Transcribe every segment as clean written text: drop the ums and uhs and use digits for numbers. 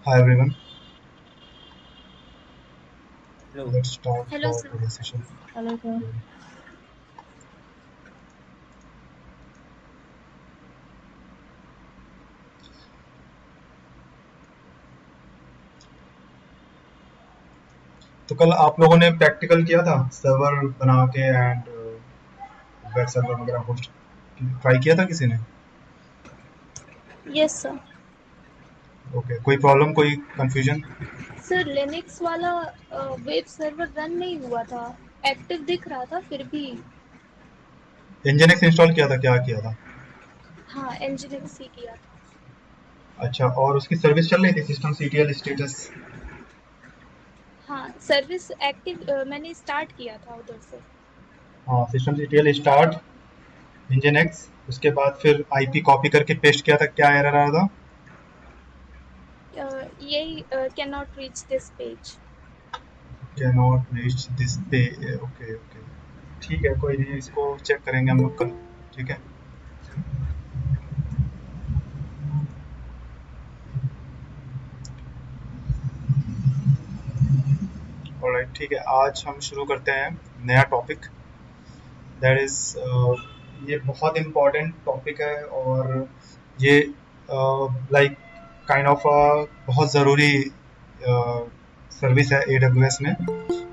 Hi everyone, Hello. let's start Hello, for sir. today's session. Hello, sir. तो कल आप लोगों ने प्रैक्टिकल किया था सर्वर बना के एंड वेब सर्वर वगैरह होस्ट ट्राई किया था किसी ने? Yes sir. ओके, कोई प्रॉब्लम, कोई कंफ्यूजन? सर लिनक्स वाला वेब सर्वर रन नहीं हुआ था। एक्टिव दिख रहा था फिर भी। nginx इंस्टॉल किया था, क्या किया था? हाँ, nginx ही किया था। अच्छा, और उसकी सर्विस चल रही थी, सिस्टम सीटीएल स्टेटस? हाँ, सर्विस एक्टिव मैंने स्टार्ट किया था उधर से। हाँ, सिस्टम सीटीएल स्टार्ट nginx, उसके बाद फिर आईपी कॉपी करके पेस्ट किया था, क्या एरर आ रहा था? यही can not reach this page. Can not reach this पे। ओके ओके, ठीक है, कोई नहीं, इसको चेक करेंगे हम लोग कल। ठीक है, ऑलराइट, ठीक है, आज हम शुरू करते हैं नया टॉपिक। दैट इज ये बहुत इम्पोर्टेंट टॉपिक है और ये लाइक काइंड ऑफ बहुत ज़रूरी सर्विस है AWS में,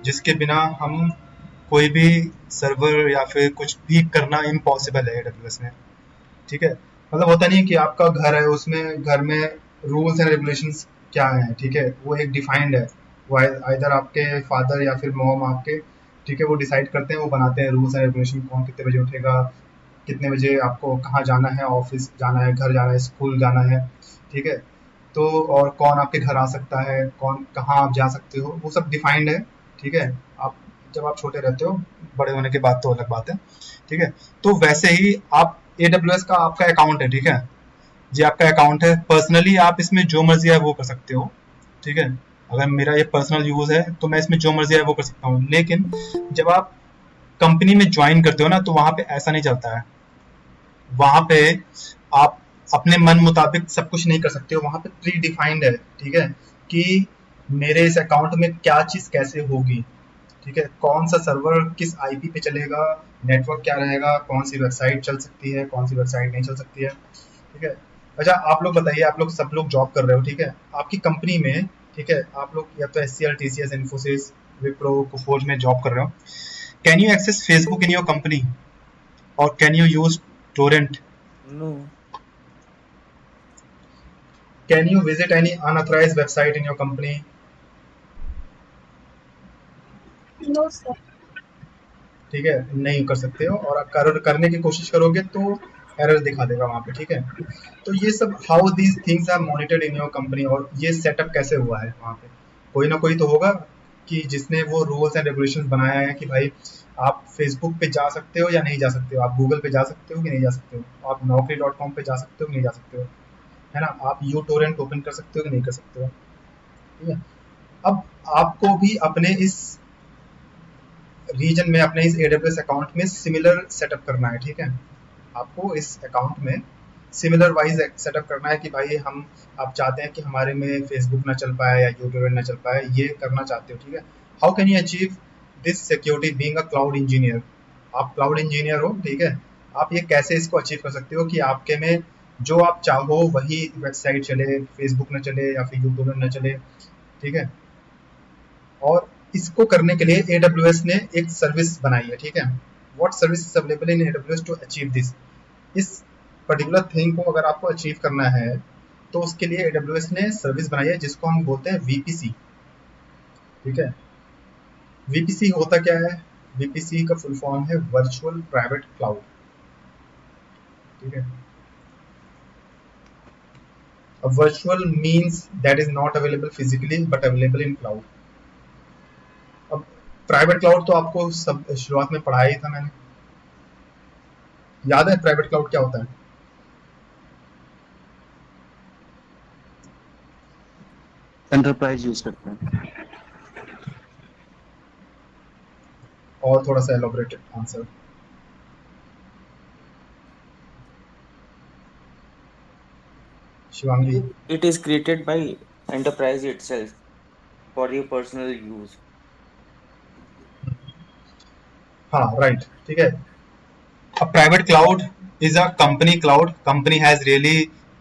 जिसके बिना हम कोई भी सर्वर या फिर कुछ भी करना इम्पॉसिबल है AWS में। ठीक है, मतलब होता नहीं है कि आपका घर है, उसमें घर में रूल्स एंड रेगुलेशंस क्या हैं, ठीक है, वो एक डिफाइंड है। वो आइदर आपके फादर या फिर मॉम आपके, ठीक है, वो डिसाइड करते हैं, वो बनाते हैं रूल्स एंड रेगुलेशन, कौन कितने बजे उठेगा, कितने बजे आपको कहाँ जाना है, ऑफिस जाना है, घर जाना है, स्कूल जाना है, ठीक है। तो और कौन आपके घर आ सकता है, कौन कहाँ आप जा सकते हो, वो सब डिफाइंड है। ठीक है, आप जब आप छोटे रहते हो, बड़े होने के बाद तो अलग बात है। ठीक है, तो वैसे ही आप AWS का आपका अकाउंट है, ठीक है, ये आपका अकाउंट है, पर्सनली आप इसमें जो मर्जी है वो कर सकते हो। ठीक है, अगर मेरा ये पर्सनल यूज है तो मैं इसमें जो मर्जी है वो कर सकता हूँ, लेकिन जब आप कंपनी में ज्वाइन करते हो ना, तो वहां पे ऐसा नहीं चलता है। वहां पे आप अपने मन मुताबिक सब कुछ नहीं कर सकते हो, वहां पे प्री डिफाइंड है। ठीक है, कि मेरे इस अकाउंट में क्या चीज कैसे होगी, ठीक है, कौन सा सर्वर किस आईपी पे चलेगा, नेटवर्क क्या रहेगा, कौन सी वेबसाइट चल सकती है, कौन सी वेबसाइट नहीं चल सकती है। ठीक है, अच्छा आप लोग बताइए, आप लोग सब लोग जॉब कर रहे हो, ठीक है, आपकी कंपनी में, ठीक है, आप लोग या तो SCL, TCS, इन्फोसिस, विप्रो, कुफोज में जॉब कर रहे हो। Can you access Facebook in your company और can you use torrent? No. Can you visit any unauthorised website in your company? No sir. ठीक है, नहीं कर सकते हो, और करने की कोशिश करोगे तो एरर दिखा देगा वहां पे। ठीक है, तो ये सब how these things are monitored in your company, और ये सेटअप कैसे हुआ है वहाँ पे, कोई ना कोई तो होगा कि जिसने वो रूल्स एंड रेगुलेशंस बनाया है कि भाई आप फेसबुक पे जा सकते हो या नहीं जा सकते हो, आप गूगल पे जा सकते हो कि नहीं जा सकते हो, आप naukri.com पे जा सकते हो कि नहीं जा सकते हो, है ना, आप यू टोरेंट ओपन कर सकते हो कि नहीं कर सकते हो। ठीक है, अब आपको भी अपने इस रीजन में, अपने इस AWS अकाउंट में सिमिलर सेटअप करना है। ठीक है, आपको इस अकाउंट में सिमिलर वाइज सेटअप करना है कि भाई हम, आप चाहते हैं कि हमारे में फेसबुक ना चल पाए या यूट्यूब ना चल पाए, ये करना चाहते हो। ठीक है, how can you achieve this security being a cloud engineer? आप क्लाउड इंजीनियर हो, ठीक है, आप ये कैसे इसको अचीव कर सकते हो कि आपके में जो आप चाहो वही वेबसाइट चले, फेसबुक ना चले या फिर यूट्यूब ना चले। ठीक है, और इसको करने के लिए AWS ने एक सर्विस बनाई है। ठीक है, what service is available in AWS to achieve this? इस पर्टिकुलर थिंग को अगर आपको अचीव करना है तो उसके लिए AWS ने सर्विस बनाई है जिसको हम बोलते हैं VPC। ठीक है, VPC होता क्या है? VPC का फुल फॉर्म है वर्चुअल प्राइवेट क्लाउड। ठीक है, virtual means that is not available physically but available in cloud. अब प्राइवेट क्लाउड तो आपको सब शुरुआत में पढ़ाया ही था मैंने, याद है प्राइवेट क्लाउड क्या होता है? एंटरप्राइज यूज करते हैं। और थोड़ा सा elaborated answer, Shivangi. It is created by enterprise itself for your personal use. हाँ राइट, ठीक है। A private cloud is a company cloud. Company has really,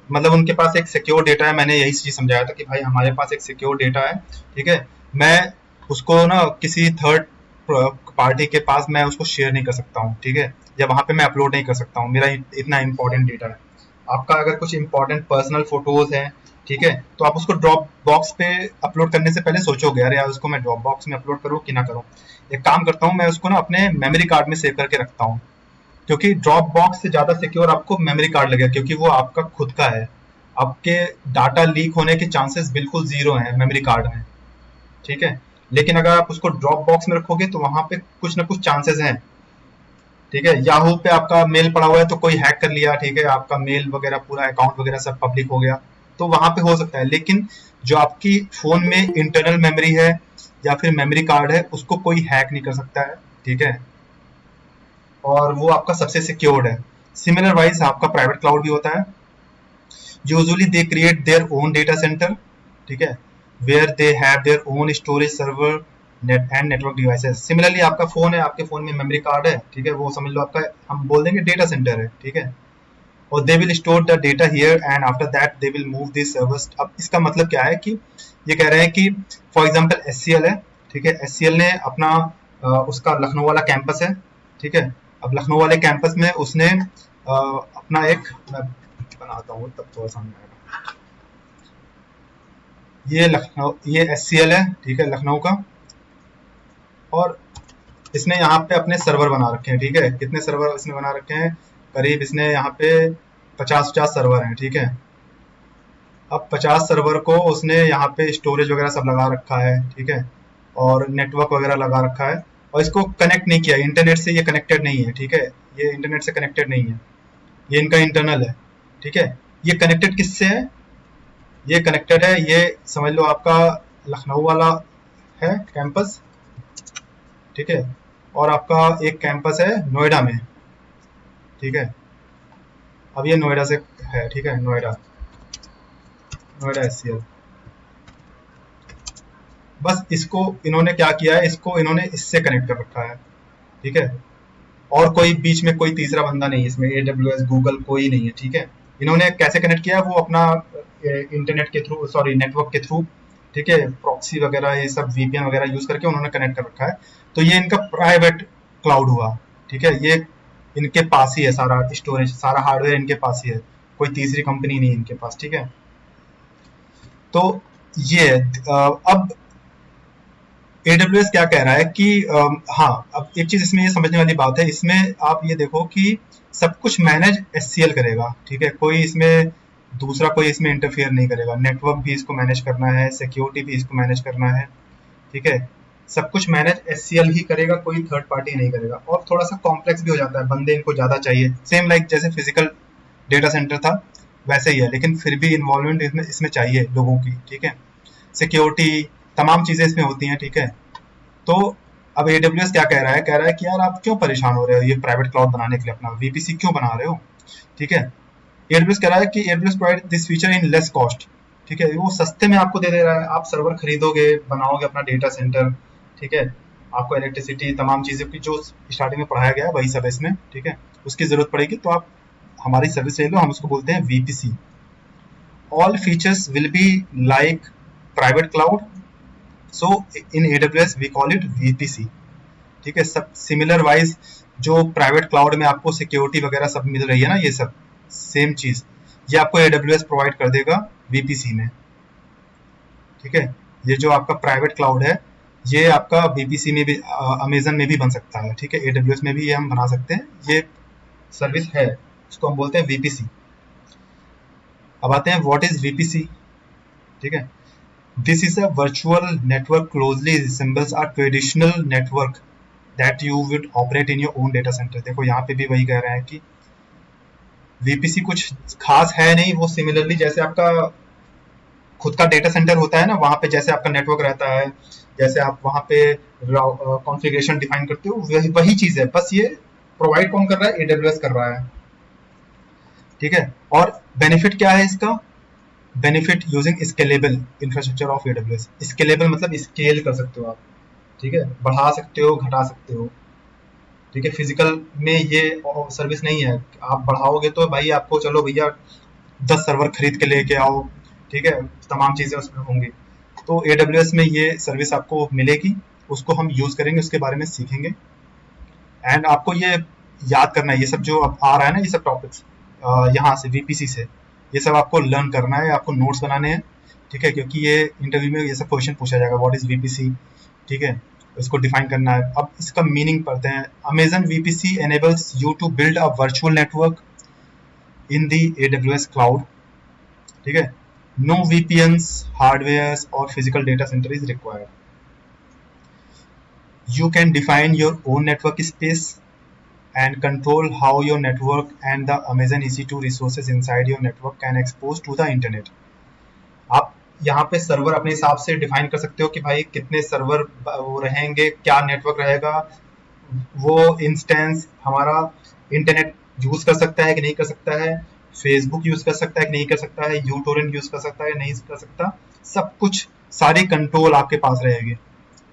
मतलब उनके पास एक सिक्योर डेटा है। मैंने यही चीज समझाया था कि भाई हमारे पास एक सिक्योर डेटा है, ठीक है। मैं उसको ना किसी थर्ड पार्टी के पास मैं उसको शेयर नहीं कर सकता हूँ, ठीक है, या वहां पे मैं अपलोड नहीं कर सकता हूँ। मेरा इतना इंपॉर्टेंट डेटा है। आपका अगर कुछ इंपॉर्टेंट पर्सनल फोटोज हैं, ठीक है, तो आप उसको ड्रॉप बॉक्स पे अपलोड करने से पहले सोचोगे, अरे यार उसको मैं ड्रॉप बॉक्स में अपलोड करूँ कि ना करूँ। एक काम करता हूँ, मैं उसको ना अपने मेमोरी कार्ड में सेव करके रखता हूँ, क्योंकि ड्रॉप बॉक्स से ज़्यादा सिक्योर आपको मेमोरी कार्ड लगेगा, क्योंकि वो आपका खुद का है। आपके डाटा लीक होने के चांसेस बिल्कुल जीरो हैं मेमोरी कार्ड में, ठीक है। लेकिन अगर आप उसको ड्रॉप बॉक्स में रखोगे तो वहां पे कुछ ना कुछ चांसेस हैं, ठीक है। याहू पे आपका मेल पड़ा हुआ है तो कोई हैक कर लिया, ठीक है, आपका मेल वगैरह पूरा अकाउंट वगैरह सब पब्लिक हो गया, तो वहां पे हो सकता है। लेकिन जो आपकी फोन में इंटरनल मेमोरी है या फिर मेमोरी कार्ड है, उसको कोई हैक नहीं कर सकता है, ठीक है, और वो आपका सबसे सिक्योर्ड है। सिमिलर वाइज आपका प्राइवेट क्लाउड भी होता है। Usually they create their own data centre, ठीक है, where they have their own storage server net and network devices. Similarly आपका फोन है, आपके फोन में मेमोरी कार्ड है, ठीक है, वो समझ लो आपका, हम बोल देंगे डेटा सेंटर है, ठीक है, और they will store the data here and after that they will move this servers. अब इसका मतलब क्या है कि ये कह रहे हैं कि फॉर एग्जांपल एचसीएल है, ठीक है, एचसीएल ने अपना उसका लखनऊ वाला कैंपस है, ठीक है। अब लखनऊ वाले कैंपस में उसने अपना एक, मैं बनाता हूँ तब थोड़ा सामने आएगा। ये लखनऊ, ये एचसीएल है, ठीक है, लखनऊ का, और इसने यहाँ पे अपने सर्वर बना रखे हैं, ठीक है। कितने सर्वर इसने बना रखे हैं? करीब इसने यहाँ पे 50 सर्वर हैं, ठीक है। अब 50 सर्वर को उसने यहाँ पे स्टोरेज वगैरह सब लगा रखा है, ठीक है, और नेटवर्क वगैरह लगा रखा है, और इसको कनेक्ट नहीं किया, इंटरनेट से ये कनेक्टेड नहीं है, ठीक है, ये इंटरनेट से कनेक्टेड नहीं है, ये इनका इंटरनल है, ठीक है। ये कनेक्टेड किससे है? ये कनेक्टेड है, ये समझ लो आपका लखनऊ वाला है कैंपस, ठीक है, और आपका एक कैंपस है नोएडा में, ठीक है। अब ये नोएडा से है, ठीक है, नोएडा, नोएडा एचसीएल। बस इसको इन्होंने क्या किया है, इसको इन्होंने इससे कनेक्ट कर रखा है, ठीक है, और कोई बीच में कोई तीसरा बंदा नहीं है इसमें, AWS गूगल कोई नहीं है, ठीक है। इन्होंने कैसे कनेक्ट किया? वो अपना इंटरनेट के थ्रू, सॉरी नेटवर्क के थ्रू, ठीक है, प्रॉक्सी वगैरह ये सब VPN वगैरह यूज करके उन्होंने कनेक्ट कर रखा है। तो ये इनका प्राइवेट क्लाउड हुआ, ठीक है, ये इनके पास ही है, सारा स्टोरेज सारा हार्डवेयर इनके पास ही है, कोई तीसरी कंपनी नहीं है इनके पास, ठीक है। तो ये अब AWS क्या कह रहा है कि हाँ, अब एक चीज इसमें ये समझने वाली बात है, इसमें आप ये देखो कि सब कुछ मैनेज HCL करेगा, ठीक है, कोई इसमें दूसरा कोई इसमें इंटरफेयर नहीं करेगा। नेटवर्क भी इसको मैनेज करना है, सिक्योरिटी भी इसको मैनेज करना है, ठीक है, सब कुछ मैनेज HCL ही करेगा, कोई थर्ड पार्टी नहीं करेगा। और थोड़ा सा कॉम्प्लेक्स भी हो जाता है, बंदे इनको ज्यादा चाहिए, सेम लाइक जैसे फिजिकल डेटा सेंटर था वैसे ही है, लेकिन फिर भी इन्वॉल्वमेंट इसमें चाहिए लोगों की, ठीक है, सिक्योरिटी तमाम चीजें इसमें होती हैं, ठीक है। तो अब AWS क्या कह रहा है? कह रहा है कि यार आप क्यों परेशान हो रहे हो ये प्राइवेट क्लाउड बनाने के लिए, अपना VPC क्यों बना रहे हो, ठीक है। AWS कह रहा है कि AWS provide this feature in less cost, ठीक है, वो सस्ते में आपको दे दे रहा है। आप सर्वर खरीदोगे, बनाओगे अपना डेटा सेंटर, ठीक है, आपको इलेक्ट्रिसिटी तमाम चीज़ों की जो स्टार्टिंग में पढ़ाया गया है वही सब है इसमें, ठीक है, उसकी ज़रूरत पड़ेगी तो आप हमारी सर्विस ले लो, हम उसको बोलते हैं VPC। All features will be like private cloud, so in AWS we call it VPC, ठीक है। सब सिमिलर वाइज जो प्राइवेट क्लाउड में आपको सिक्योरिटी वगैरह सब मिल रही है ना, ये सब सेम चीज ये आपको AWS प्रोवाइड कर देगा VPC में, ठीक है। ये जो आपका प्राइवेट क्लाउड है ये आपका VPC में भी, अमेजन में भी बन सकता है, ठीक है, AWS में भी ये हम बना सकते हैं, ये सर्विस है, इसको हम बोलते हैं VPC। अब आते हैं व्हाट इज VPC, ठीक है। This is a virtual network closely resembles a traditional network that you will operate in your own data centre. देखो यहाँ पे भी वही कह रहे हैं कि VPC कुछ खास है नहीं, वो सिमिलरली जैसे आपका खुद का डेटा सेंटर होता है ना, वहाँ पे जैसे आपका नेटवर्क रहता है, जैसे आप वहाँ पे कॉन्फ़िगरेशन डिफाइन करते हो, वही चीज़ है, बस ये प्रोवाइड कौन कर रहा है? AWS कर रहा है, ठीक है। और बेनिफिट क्या है इसका? Benefit using scalable infrastructure of AWS। Scalable मतलब स्केल कर सकते हो आप, ठीक है, बढ़ा सकते हो, घटा सकते हो, ठीक है। फिजिकल में ये सर्विस नहीं है, आप बढ़ाओगे तो भाई आपको चलो भैया 10 सर्वर खरीद के लेके आओ, ठीक है, तमाम चीज़ें उसमें होंगी। तो AWS में ये सर्विस आपको मिलेगी, उसको हम यूज़ करेंगे, उसके बारे में सीखेंगे। एंड आपको ये याद करना है, ये सब जो अब आ रहा है ना, ये सब टॉपिक्स यहाँ से VPC से, ये सब आपको लर्न करना है, आपको नोट्स बनाने हैं, ठीक है, क्योंकि ये इंटरव्यू में ये सब क्वेश्चन पूछा जाएगा, व्हाट इज VPC, ठीक है, इसको डिफाइन करना है। अब इसका मीनिंग पढ़ते हैं। Amazon VPC enables you to build a virtual network in the AWS cloud, ठीक है। नो VPNs, हार्डवेयर और physical data centre is required. You can define your own network space and control how your network and the Amazon EC2 resources inside your network can expose to the internet। आप यहाँ पे server अपने हिसाब से define कर सकते हो कि भाई कितने सर्वर वो रहेंगे, क्या नेटवर्क रहेगा, वो इंस्टेंस हमारा इंटरनेट यूज कर सकता है कि नहीं कर सकता है, फेसबुक यूज कर सकता है कि नहीं कर सकता है, यूटोरेंट यूज कर सकता है नहीं कर सकता, सब कुछ सारी कंट्रोल आपके पास रहेगी,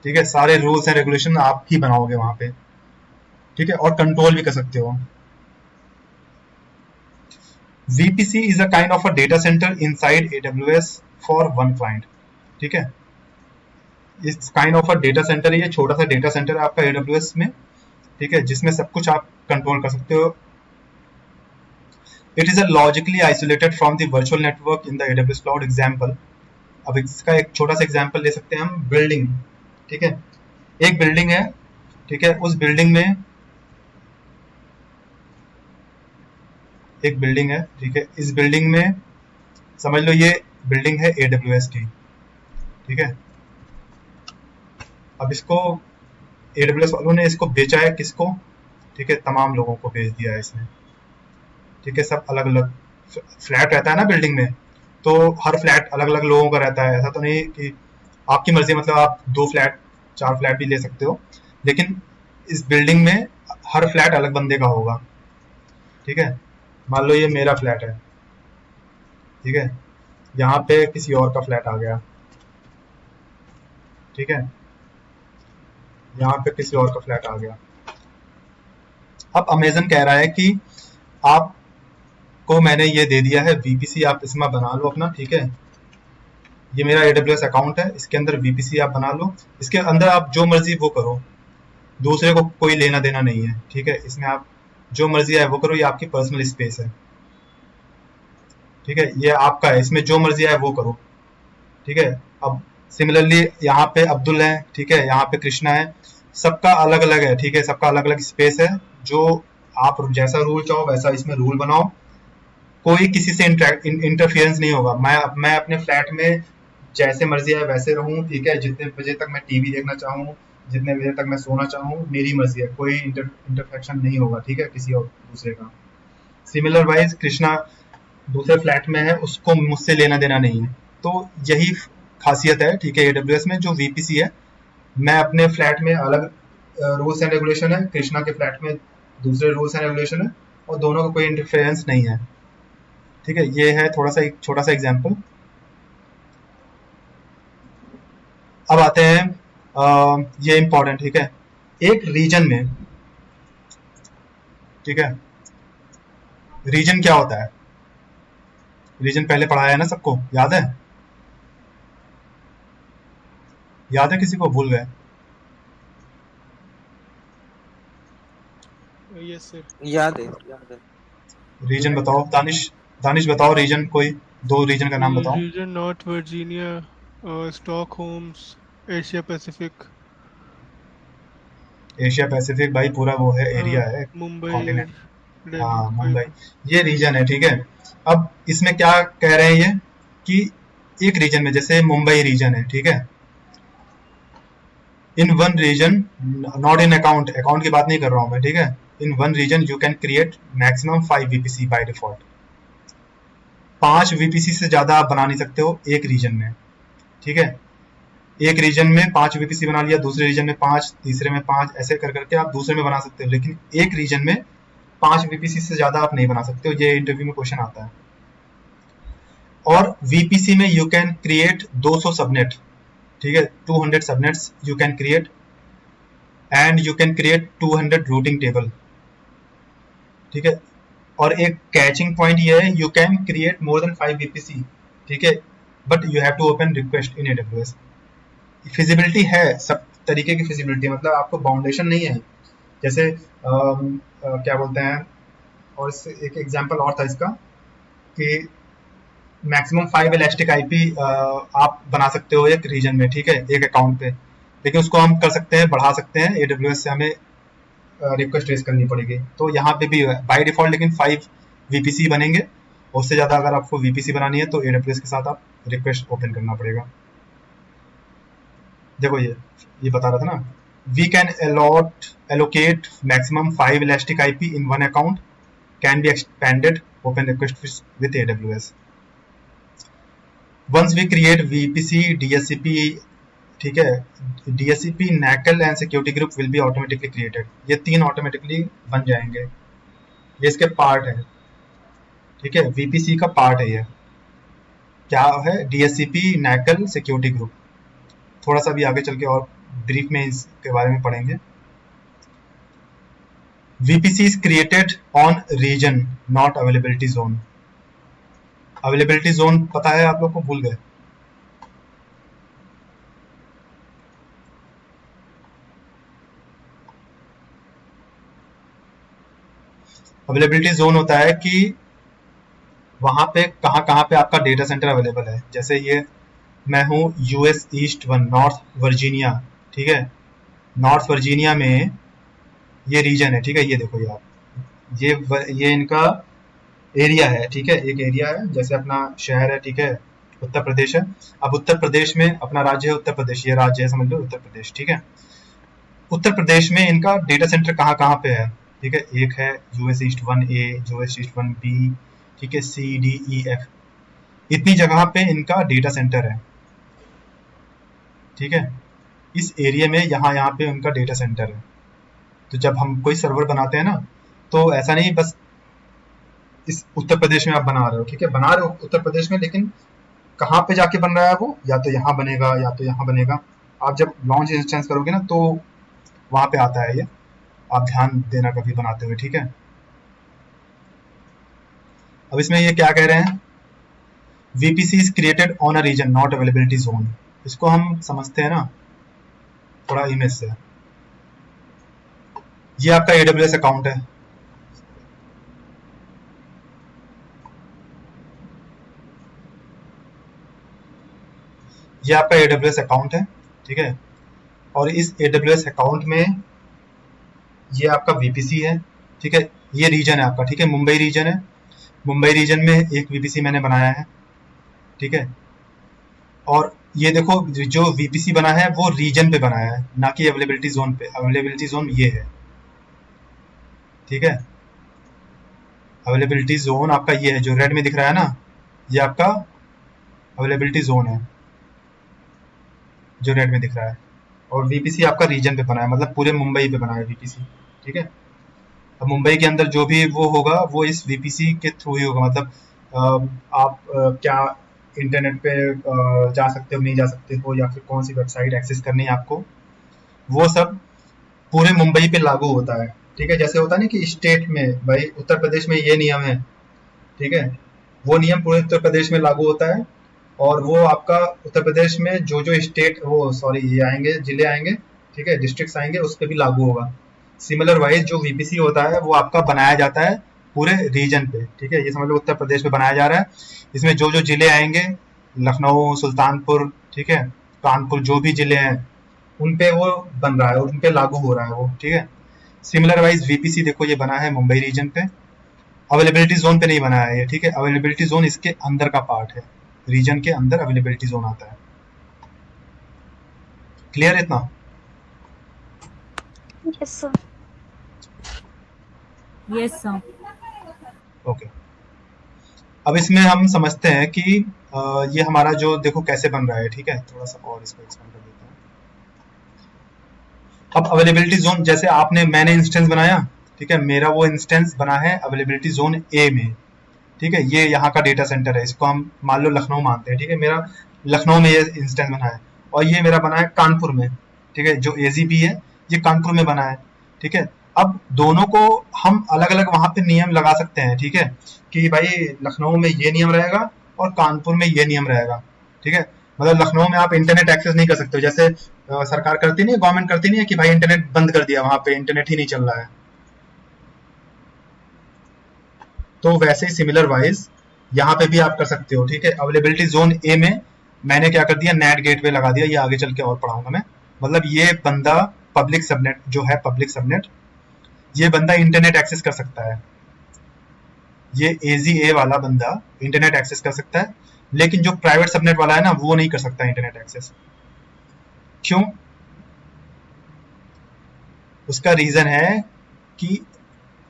ठीक है। सारे रूल्स एंड रेगुलेशन आप ही बनाओगे वहां पे, ठीक है, और कंट्रोल भी कर सकते हो। VPC is a kind of a data center inside AWS for one client, ठीक है। इस kind of a data centre, ये छोटा सा डेटा सेंटर है आपका AWS में, ठीक है, जिसमें सब कुछ आप कंट्रोल कर सकते हो। It is a logically isolated from the virtual network in the AWS cloud. Example, अब इसका एक छोटा सा एग्जाम्पल ले सकते हैं हम। बिल्डिंग, ठीक है, एक बिल्डिंग है, ठीक है, उस बिल्डिंग में एक बिल्डिंग है, ठीक है, इस बिल्डिंग में समझ लो ये बिल्डिंग है AWS की, ठीक है। अब इसको AWS वालों ने इसको बेचा है किसको, ठीक है, तमाम लोगों को बेच दिया है इसने, ठीक है। सब अलग अलग फ्लैट रहता है ना बिल्डिंग में, तो हर फ्लैट अलग अलग लोगों का रहता है, ऐसा तो नहीं कि आपकी मर्जी, मतलब आप 2 फ्लैट 4 फ्लैट भी ले सकते हो, लेकिन इस बिल्डिंग में हर फ्लैट अलग बंदे का होगा, ठीक है। मान लो ये मेरा फ्लैट है, ठीक है, यहाँ पे किसी और का फ्लैट आ गया, ठीक है, यहाँ पे किसी और का फ्लैट आ गया। अब अमेजन कह रहा है कि आपको मैंने ये दे दिया है VPC, आप इसमें बना लो अपना, ठीक है, ये मेरा AWS अकाउंट है, इसके अंदर VPC आप बना लो, इसके अंदर आप जो मर्जी वो करो, दूसरे को कोई लेना देना नहीं है, ठीक है। इसमें आप जो मर्जी है वो करो, ये आपकी पर्सनल स्पेस है, ठीक है, ये आपका है, इसमें जो मर्जी है वो करो, ठीक है। अब सिमिलरली यहाँ पे अब्दुल है, ठीक है, यहाँ पे कृष्णा है, सबका अलग अलग है, ठीक है, सबका अलग अलग स्पेस है, जो आप जैसा रूल चाहो वैसा इसमें रूल बनाओ, कोई किसी से इंटरफियरेंस नहीं होगा। मैं अपने फ्लैट में जैसे मर्जी है वैसे रहूँ, ठीक है, जितने बजे तक मैं टीवी देखना चाहूँ, जितने बजे तक मैं सोना चाहूँ, मेरी मर्जी है, कोई इंटरफेक्शन नहीं होगा, ठीक है, किसी और दूसरे का। सिमिलर वाइज कृष्णा दूसरे फ्लैट में है, उसको मुझसे लेना देना नहीं है। तो यही खासियत है, ठीक है, AWS में जो VPC है, मैं अपने फ्लैट में अलग रूल्स एंड रेगुलेशन है, कृष्णा के फ्लैट में दूसरे रूल्स एंड रेगुलेशन है, और दोनों का कोई इंटरफेरेंस नहीं है, ठीक है। ये है थोड़ा सा एक छोटा सा एग्जाम्पल। अब आते हैं ये इंपॉर्टेंट, ठीक है, एक रीजन में, ठीक है, रीजन क्या होता है, रीजन पहले पढ़ाया है ना सबको, याद है, याद है किसी को, भूल गए? Yes sir. याद है, याद है। रीजन बताओ, दानिश, दानिश बताओ रीजन, कोई 2 रीजन का नाम बताओ। Region North Virginia, Stockholms, Asia Pacific. Asia Pacific भाई पूरा वो है, एरिया है, मुंबई और कॉन्टिनेंट, दिल्ली। हाँ मुंबई, ये रीजन है, ठीक है। अब इसमें क्या कह रहे हैं ये, कि एक रीजन में, जैसे मुंबई रीजन है, ठीक है, in one region, not in account, account की बात नहीं कर रहा हूँ मैं, ठीक है, in one region you can create maximum 5 VPC by default. 5 VPC से ज्यादा आप बना नहीं सकते हो एक रीजन में, ठीक है। एक रीजन में 5 VPC बना लिया, दूसरे रीजन में 5, तीसरे में 5, ऐसे कर करके आप दूसरे में बना सकते हो, लेकिन एक रीजन में 5 VPC से ज्यादा आप नहीं बना सकते हो, ये इंटरव्यू में क्वेश्चन आता है। और VPC में यू कैन क्रिएट 200 सबनेट, ठीक है, 200 subnets you can create, and you can create 200 routing table, ठीक है। और एक कैचिंग पॉइंट ये है, you can create more than 5 VPC, ठीक है, but you have to open request in AWS। Feasibility है, सब तरीके की फिजिबिलिटी, मतलब आपको बाउंडेशन नहीं है। जैसे क्या बोलते हैं, और एक एग्जांपल और था इसका कि मैक्सिमम 5 इलास्टिक आईपी आप बना सकते हो एक रीजन में, ठीक है, एक अकाउंट पे, लेकिन उसको हम कर सकते हैं, बढ़ा सकते हैं, AWS से हमें रिक्वेस्ट रेज करनी पड़ेगी। तो यहाँ पे भी बाय डिफॉल्ट लेकिन 5 VPC बनेंगे, उससे ज़्यादा अगर आपको VPC बनानी है तो AWS के साथ आप रिक्वेस्ट ओपन करना पड़ेगा। देखो ये बता रहा था ना, we can allocate maximum 5 elastic IP in one account, can be expanded open request with AWS. Once we create VPC, DSCP, ठीक है, DSCP, NACL and security group will be automatically created। ये 3 ऑटोमेटिकली बन जाएंगे, ये इसके part है, ठीक है, VPC का पार्ट है। ये क्या है, DSCP, NACL, सिक्योरिटी ग्रुप। थोड़ा सा भी आगे चल के और ब्रीफ में इसके बारे में पढ़ेंगे। VPC is created on region, not availability zone। Availability zone पता है आप लोग को, भूल गए? अवेलेबिलिटी जोन होता है कि वहां पे कहाँ पे आपका डेटा सेंटर अवेलेबल है। जैसे ये मैं हूँ US ईस्ट 1 नॉर्थ वर्जीनिया, ठीक है, नॉर्थ वर्जीनिया में ये रीजन है, ठीक है, ये देखो ये आप ये इनका एरिया है, ठीक है, एक एरिया है, जैसे अपना शहर है, ठीक है, उत्तर प्रदेश है। अब उत्तर प्रदेश में अपना राज्य है उत्तर प्रदेश, ये राज्य है, समझ लो उत्तर प्रदेश, ठीक है। उत्तर प्रदेश में इनका डेटा सेंटर कहाँ पे है, ठीक है, एक है US east 1A, US east 1B, ठीक है, CDEF, इतनी जगह पे इनका डेटा सेंटर है, ठीक है। इस एरिया में यहाँ पे उनका डेटा सेंटर है। तो जब हम कोई सर्वर बनाते हैं ना, तो ऐसा नहीं बस इस उत्तर प्रदेश में आप बना रहे हो, ठीक है, बना रहे हो उत्तर प्रदेश में, लेकिन कहाँ पे जाके बन रहा है वो, या तो यहाँ बनेगा या तो यहाँ बनेगा। आप जब लॉन्च इंस्टेंस करोगे ना, तो वहां पे आता है ये, आप ध्यान देना कभी बनाते हुए, ठीक है। अब इसमें ये क्या कह रहे हैं, VPC is created on a region not availability zone। इसको हम समझते हैं ना थोड़ा इमेज से। ये आपका AWS अकाउंट है, ये आपका AWS अकाउंट है, ठीक है, और इस AWS अकाउंट में ये आपका VPC है, ठीक है, ये रीजन है आपका, ठीक है, मुंबई रीजन है। मुंबई रीजन में एक VPC मैंने बनाया है, ठीक है, और ये देखो जो VPC बना है वो रीजन पे बनाया है, ना कि अवेलेबिलिटी जोन पे। अवेलेबिलिटी जोन ये है, ठीक है, अवेलेबिलिटी जोन आपका ये है, जो रेड में दिख रहा है ना, ये आपका अवेलेबिलिटी जोन है, जो रेड में दिख रहा है। और VPC आपका रीजन पे बना है, मतलब पूरे मुंबई पे बना है VPC, ठीक है। अब मुंबई के अंदर जो भी वो होगा वो इस VPC के थ्रू ही होगा, मतलब आप क्या इंटरनेट पे जा सकते हो, नहीं जा सकते हो, या फिर कौन सी वेबसाइट एक्सेस करनी है आपको, वो सब पूरे मुंबई पे लागू होता है, ठीक है। जैसे होता है ना कि स्टेट में, भाई उत्तर प्रदेश में ये नियम है, ठीक है, वो नियम पूरे उत्तर प्रदेश में लागू होता है, और वो आपका उत्तर प्रदेश में जो स्टेट ये आएंगे, जिले आएंगे, ठीक है, डिस्ट्रिक्ट्स आएंगे, उस पर भी लागू होगा। सिमिलर वाइज जो VPC होता है वो आपका बनाया जाता है पूरे रीजन पे, ठीक है, ये समझ लो उत्तर प्रदेश में बनाया जा रहा है। इसमें जो जिले आएंगे, लखनऊ, सुल्तानपुर, ठीक है, कानपुर, जो भी जिले हैं उन पे वो बन रहा है, उन पे लागू हो रहा है वो, ठीक है। सिमिलर वाइज VPC देखो ये बना है मुंबई रीजन पे, अवेलेबिलिटी जोन पे नहीं बना है ये, ठीक है, अवेलेबिलिटी जोन इसके अंदर का पार्ट है, रीजन के अंदर अवेलेबिलिटी जोन आता है। क्लियर है इतना? Yes sir. Yes sir. Okay, अब इसमें हम समझते हैं कि ये हमारा जो देखो कैसे बन रहा है, ठीक है, थोड़ा सा और इसको एक्सपेंड कर देता हूँ। अब अवेलेबिलिटी जोन, जैसे मैंने इंस्टेंस बनाया, ठीक है, मेरा वो इंस्टेंस बना है अवेलेबिलिटी जोन A में, ठीक है, ये यहाँ का डेटा सेंटर है, इसको हम मान लो लखनऊ मानते हैं, ठीक है, मेरा लखनऊ में ये इंस्टेंस बना है, और ये मेरा बना है कानपुर में, ठीक है, जो एजीपी है ये कानपुर में बना है, ठीक है। अब दोनों को हम अलग अलग वहां पे नियम लगा सकते हैं, ठीक है, कि भाई लखनऊ में ये नियम रहेगा और कानपुर में ये नियम रहेगा, ठीक है। मतलब लखनऊ में आप इंटरनेट एक्सेस नहीं कर सकते हो, जैसे सरकार करती नहीं है, गवर्नमेंट करती नहीं है कि भाई इंटरनेट बंद कर दिया, वहां पे इंटरनेट ही नहीं चल रहा है। तो वैसे ही सिमिलर वाइज यहाँ पे भी आप कर सकते हो, ठीक है। अवेलेबिलिटी जोन ए में मैंने क्या कर दिया, नेट गेटवे लगा दिया, ये आगे चल के और पढ़ाऊंगा मैं। मतलब ये बंदा पब्लिक सबनेट जो है, पब्लिक सबनेट, ये बंदा इंटरनेट एक्सेस कर सकता है, ये एजी ए वाला बंदा इंटरनेट एक्सेस कर सकता है, लेकिन जो प्राइवेट सबनेट वाला है ना, वो नहीं कर सकता इंटरनेट एक्सेस। क्यों? उसका रीजन है कि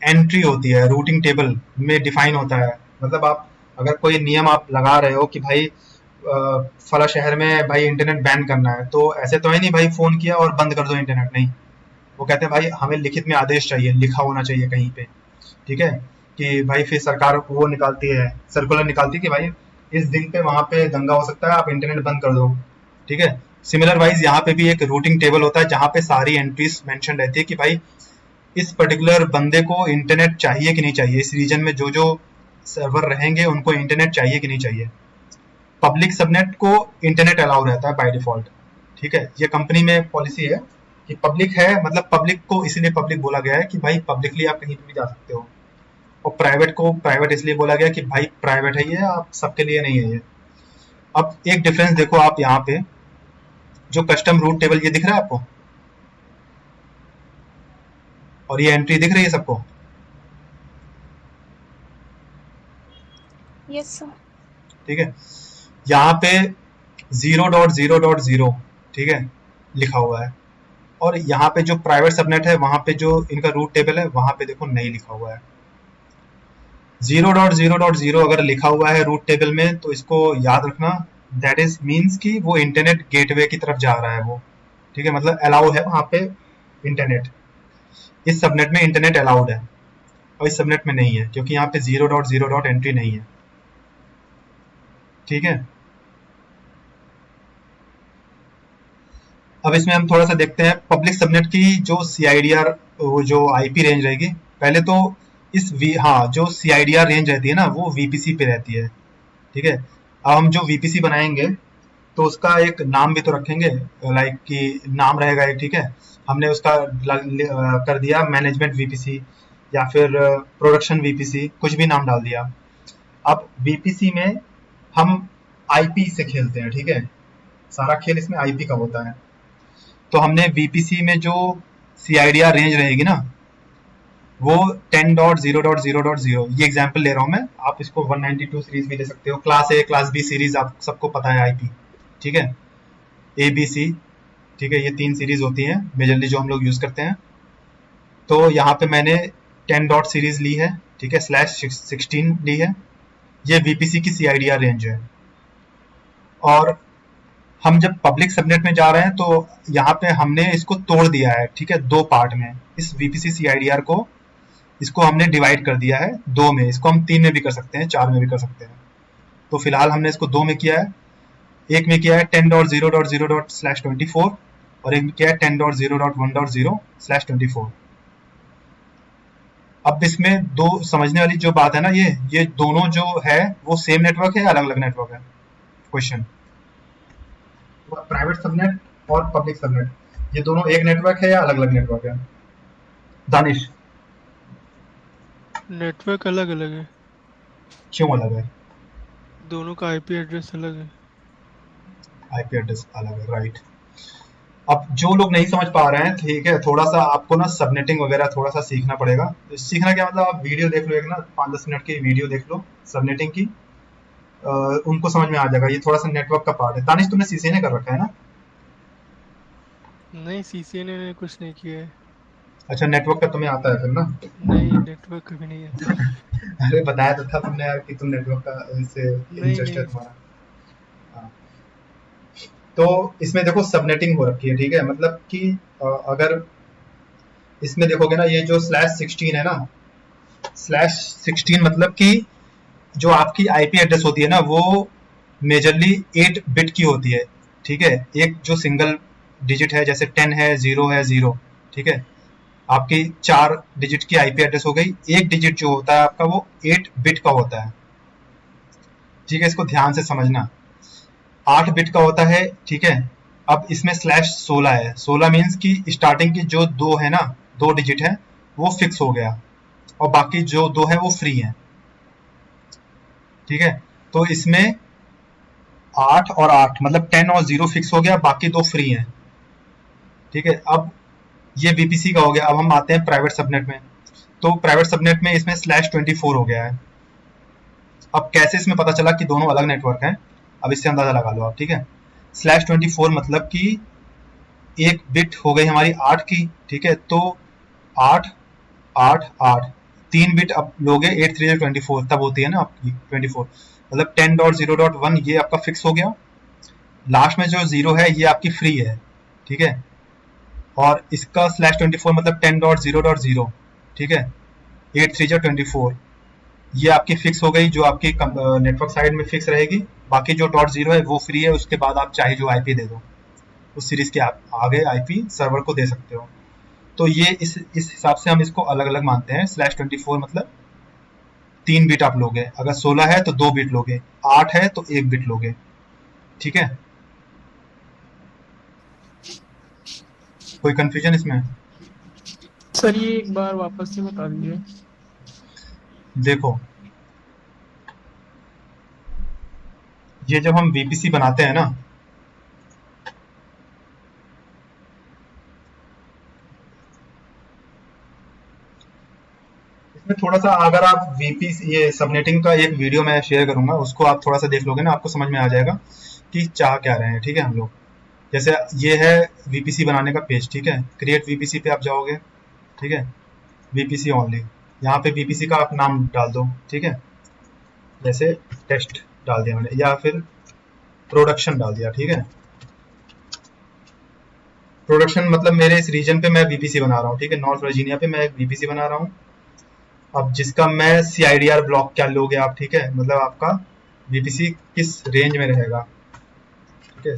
एंट्री होती है, रूटिंग टेबल में डिफाइन होता है। मतलब आप अगर कोई नियम आप लगा रहे हो कि भाई फला शहर में भाई इंटरनेट बैन करना है, तो ऐसे तो है नहीं भाई फोन किया और बंद कर दो इंटरनेट, नहीं। वो कहते हैं भाई हमें लिखित में आदेश चाहिए, लिखा होना चाहिए कहीं पे, ठीक है, कि भाई फिर सरकार वो निकालती है, सर्कुलर निकालती है कि भाई इस दिन पे वहां पे दंगा हो सकता है, आप इंटरनेट बंद कर दो, ठीक है। सिमिलर वाइज यहाँ पे भी एक रूटिंग टेबल होता है जहाँ पे सारी एंट्रीज मेंशन रहती है कि भाई इस पर्टिकुलर बंदे को इंटरनेट चाहिए कि नहीं चाहिए, इस रीजन में जो जो सर्वर रहेंगे उनको इंटरनेट चाहिए कि नहीं चाहिए। पब्लिक सबनेट को इंटरनेट अलाउ रहता है बाय डिफॉल्ट, ठीक है। ये कंपनी में पॉलिसी है कि पब्लिक है, मतलब पब्लिक को इसीलिए पब्लिक बोला गया है कि भाई पब्लिकली आप कहीं पे भी जा सकते हो, और प्राइवेट को प्राइवेट इसलिए बोला गया कि भाई प्राइवेट है ये, आप सबके लिए नहीं है ये। अब एक डिफरेंस देखो आप, यहाँ पे जो कस्टम रूट टेबल ये दिख रहा है आपको, और ये एंट्री दिख रही है सबको, यस सर। ठीक है। यहाँ पे 0.0.0, ठीक है, लिखा हुआ है, और यहाँ पे जो प्राइवेट सबनेट है वहां पे जो इनका रूट टेबल है वहां पे देखो नहीं लिखा हुआ है। 0.0.0 अगर लिखा हुआ है रूट टेबल में तो इसको याद रखना, दैट इज मीन्स कि वो इंटरनेट गेटवे की तरफ जा रहा है वो, ठीक है, मतलब अलाउ है वहां पे इंटरनेट। इस सबनेट में इंटरनेट अलाउड है और इस सबनेट में नहीं है, क्योंकि यहाँ पे 0.0. एंट्री नहीं है, ठीक है। अब इसमें हम थोड़ा सा देखते हैं पब्लिक सबनेट की जो CIDR, वो जो IP रेंज रहेगी। पहले तो इस हाँ, जो CIDR रेंज रहती है ना, वो VPC पे रहती है, ठीक है। अब हम जो VPC बनाएंगे तो उसका एक नाम भी तो रखेंगे, लाइक कि नाम रहेगा एक, ठीक है। हमने उसका कर दिया मैनेजमेंट VPC या फिर प्रोडक्शन VPC, कुछ भी नाम डाल दिया। अब VPC में हम IP से खेलते हैं, ठीक है, सारा खेल इसमें IP का होता है। तो हमने VPC में जो CIDR रेंज रहेगी ना, वो 10.0.0.0, ये एग्जांपल ले रहा हूँ मैं, आप इसको 192 सीरीज भी ले सकते हो, class A class B series आप सबको पता है IP, ठीक है, ABC, ठीक है, ये 3 सीरीज होती हैं मेजरली जो हम लोग यूज करते हैं। तो यहाँ पे मैंने 10 डॉट सीरीज ली है, ठीक है, /16 ली है, ये VPC की CIDR रेंज है। और हम जब पब्लिक सबनेट में जा रहे हैं तो यहाँ पे हमने इसको तोड़ दिया है, ठीक है, 2 पार्ट में। इस VPC CIDR को, इसको हमने डिवाइड कर दिया है 2 में, इसको हम 3 में भी कर सकते हैं, 4 में भी कर सकते हैं। तो फिलहाल हमने इसको 2 में किया है। एक में किया है 10.0.0./24 और एक में किया है 10.0.1.0/24। अब इसमें दो समझने वाली जो बात है ना, ये दोनों जो है वो सेम नेटवर्क है या अलग अलग नेटवर्क है? क्वेश्चन। प्राइवेट सबनेट और पब्लिक सबनेट, ये दोनों एक नेटवर्क है या अलग अलग नेटवर्क है? दानिश, नेटवर्क अलग अलग है, क्यों अलग है? दोनों का IP एड्रेस अलग है। IP एड्रेस अलग है, राइट। अब जो लोग नहीं समझ पा रहे हैं, ठीक है, थोड़ा सा आपको ना सबनेटिंग वगैरह थोड़ा सा सीखना पड़ेगा। सीखना क्या मतलब, आप वीडियो देख लो एक ना 5-10 मिनट की वीडियो देख लो सबनेटिंग की, उनको समझ में आ जाएगा। ये थोड़ा सा नेटवर्क का पार्ट है। तानिश, तुमने CCNA कर रखा है ना? नहीं, CCNA ने कुछ नहीं किया है। अच्छा, नेटवर्क का तुम्हें आता है फिर ना? नहीं, नेटवर्क कभी नहीं आता। अरे बताया तो था तुमने यार कि तुम नेटवर्क का से इंटरेस्ट है नहीं। तुम्हारा। हाँ। तो इसमें देखो सबनेटिंग हो रखी है, ठीक है, मतलब कि अगर इसमें देखोगे ना, ये जो /16 है ना, /16 मतलब कि जो आपकी आईपी एड्रेस होती है ना वो मेजरली 8 बिट की होती है, ठीक है। एक जो सिंगल डिजिट है जैसे 10 है, 0 है, 0, ठीक है। आपकी 4 डिजिट की आईपी एड्रेस हो गई। एक डिजिट जो होता है आपका वो 8 बिट का होता है, ठीक है। इसको ध्यान से समझना, 8 बिट का होता है, ठीक है। अब इसमें /16 है। 16 मीन्स की स्टार्टिंग की जो दो है ना, 2 डिजिट है वो फिक्स हो गया और बाकी जो 2 है वो फ्री है, ठीक है। तो इसमें 8 और 8 मतलब 10 और 0 फिक्स हो गया, बाकी 2 फ्री हैं, ठीक है। अब ये VPC का हो गया। अब हम आते हैं प्राइवेट सबनेट में। तो प्राइवेट सबनेट में इसमें /24 हो गया है। अब कैसे इसमें पता चला कि दोनों अलग नेटवर्क हैं, अब इससे अंदाजा लगा लो आप, ठीक है। /24 मतलब कि एक बिट हो गई हमारी 8 की, ठीक है। तो 8 8 8 3 बिट अब लोगे 8 3 24 तब होती है ना आपकी 24, मतलब 10.0.1 ये आपका फिक्स हो गया। लास्ट में जो 0 है ये आपकी फ्री है, ठीक है। और इसका /24 मतलब 10.0.0, ठीक है। 8 3 24 ये आपकी फिक्स हो गई, जो आपकी नेटवर्क साइड में फिक्स रहेगी। बाकी जो .0 है वो फ्री है, उसके बाद आप चाहे जो आईपी दे दो, उस सीरीज के आप आगे आईपी सर्वर को दे सकते हो। तो ये इस हिसाब से हम इसको अलग अलग मानते हैं। /24 मतलब 3 बिट आप लोगे, अगर 16 है तो 2 बिट लोगे, 8 है तो 1 बिट लोगे, ठीक है। कोई कंफ्यूजन इसमें? सर ये एक बार वापस से बता दीजिए। देखो, ये जब हम VPC बनाते हैं ना, इसमें थोड़ा सा अगर आप VPC ये सबनेटिंग का एक वीडियो मैं शेयर करूंगा, उसको आप थोड़ा सा देख लोगे ना, आपको समझ में आ जाएगा कि चाह क्या रहे हैं, ठीक है। हम लोग जैसे ये है VPC बनाने का पेज, ठीक है। क्रिएट VPC पे आप जाओगे, ठीक है। VPC ओनली, यहाँ पे VPC का आप नाम डाल दो, ठीक है। जैसे टेस्ट डाल दिया मैंने, या फिर प्रोडक्शन डाल दिया, ठीक है। प्रोडक्शन मतलब मेरे इस रीजन पे मैं VPC बना रहा हूँ, ठीक है। नॉर्थ वर्जीनिया पे मैं एक VPC बना रहा हूँ। अब जिसका मैं CIDR ब्लॉक क्या लोगे आप, ठीक है, मतलब आपका VPC किस रेंज में रहेगा, ठीक है।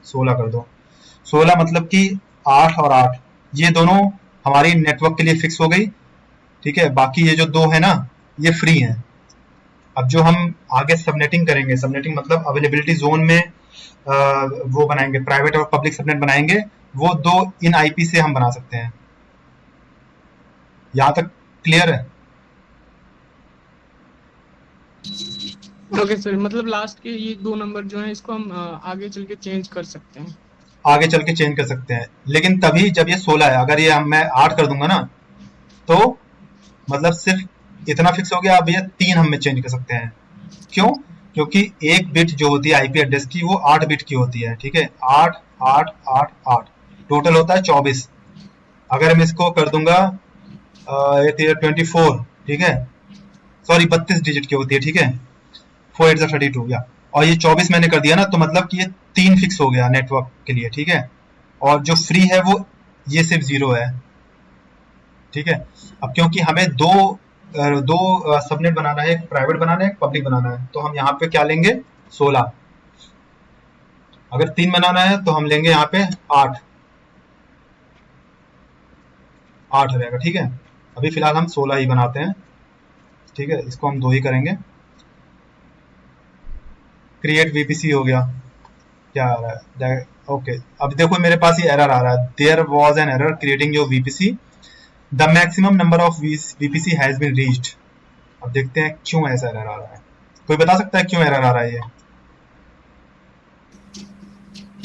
/16 कर दो। 16 मतलब कि 8 और 8 ये दोनों हमारी नेटवर्क के लिए फिक्स हो गई, ठीक है। बाकी ये जो 2 है ना ये फ्री हैं। अब जो हम आगे सबनेटिंग करेंगे, सबनेटिंग मतलब अवेलेबिलिटी जोन में वो बनाएंगे, प्राइवेट और पब्लिक सबनेट बनाएंगे, वो 2 इन आईपी से हम बना सकते हैं। यहाँ तक क्लियर है? ओके सर, मतलब लास्ट के ये 2 नंबर जो हैं इसको हम आगे चल के चेंज कर सकते हैं। आगे चल के चेंज कर सकते हैं, लेकिन तभी जब ये 16 है। अगर ये मैं 8 कर दूंगा ना तो मतलब सिर्फ इतना फिक्स हो गया, अब ये 3 हम में चेंज कर सकते हैं। क्यों? क्योंकि एक बिट जो होती है आईपी एड्रेस की वो 8 बिट की होती है, ठीक है। 8 8 8 8 टोटल होता है 24। अगर मैं इसको कर दूंगा 24, ठीक है, सॉरी 32 डिजिट की होती है, ठीक है। 4 8 32 या, और ये 24 मैंने कर दिया ना, तो मतलब कि ये 3 फिक्स हो गया नेटवर्क के लिए, ठीक है। और जो फ्री है वो ये सिर्फ 0 है, ठीक है। अब क्योंकि हमें दो सबनेट बनाना है, एक प्राइवेट बनाना है, एक पब्लिक बनाना है, तो हम यहाँ पे क्या लेंगे 16। अगर 3 बनाना है तो हम लेंगे यहाँ पे 8 रहेगा, ठीक है। अभी फिलहाल हम 16 ही बनाते हैं, ठीक है। इसको हम 2 ही करेंगे। क्रिएट VPC हो गया। क्या आ रहा है? ओके, अब देखो मेरे पास ये एरर आ रहा है, there was an error creating your VPC, the maximum number of VPC has been reached. अब देखते हैं क्यों ऐसा एरर आ रहा है। कोई बता सकता है क्यों एरर आ रहा है ये?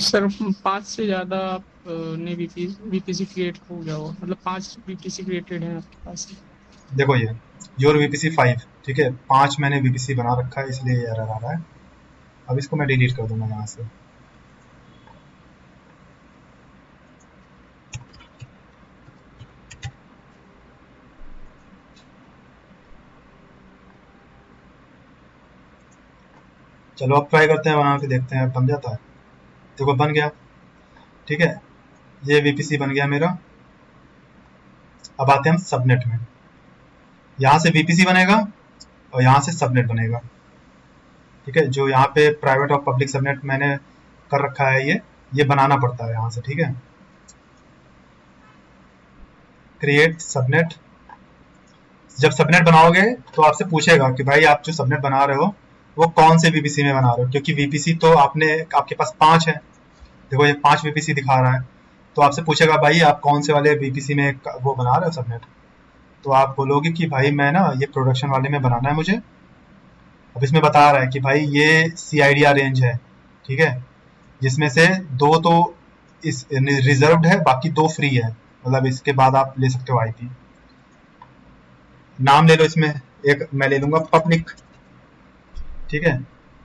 सर 5 से ज़्यादा आप ने VPC क्रिएट हो गया हो, मतलब 5 VPC क्रिएटेड हैं आपके पास। देखो ये योर VPC 5, ठीक है। 5 मैंने VPC बना रखा है, इसलिए ये एरर आ रहा है। अब इसको मैं डिलीट कर दूंगा यहाँ से। चलो अब ट्राई करते हैं, वहां पे देखते हैं बन जाता है। देखो बन गया, ठीक है। ये VPC बन गया मेरा। अब आते हैं हम सबनेट में। यहाँ से VPC बनेगा, और यहाँ से सबनेट बनेगा। ठीक है, जो यहाँ पे प्राइवेट और पब्लिक सबनेट मैंने कर रखा है ये बनाना पड़ता है यहाँ से। ठीक है, क्रिएट सबनेट। जब सबनेट बनाओगे तो आपसे पूछेगा कि भाई आप जो सबनेट बना रहे हो वो कौन से वीपीसी में बना रहे हो, क्योंकि वीपीसी तो आपके पास 5 है। देखो ये 5 वीपीसी दिखा रहा है, तो आपसे पूछेगा भाई आप कौन से वाले वीपीसी में वो बना रहे हो सबनेट। तो आप बोलोगे कि भाई मैं ना ये प्रोडक्शन वाले में बनाना है मुझे। अब इसमें बता रहा है कि भाई ये CIDR रेंज है, ठीक है, जिसमें से 2 तो इस रिजर्व्ड है, बाकी 2 फ्री है, मतलब इसके बाद आप ले सकते हो IP। नाम ले लो इसमें, एक मैं ले लूंगा पब्लिक। ठीक है,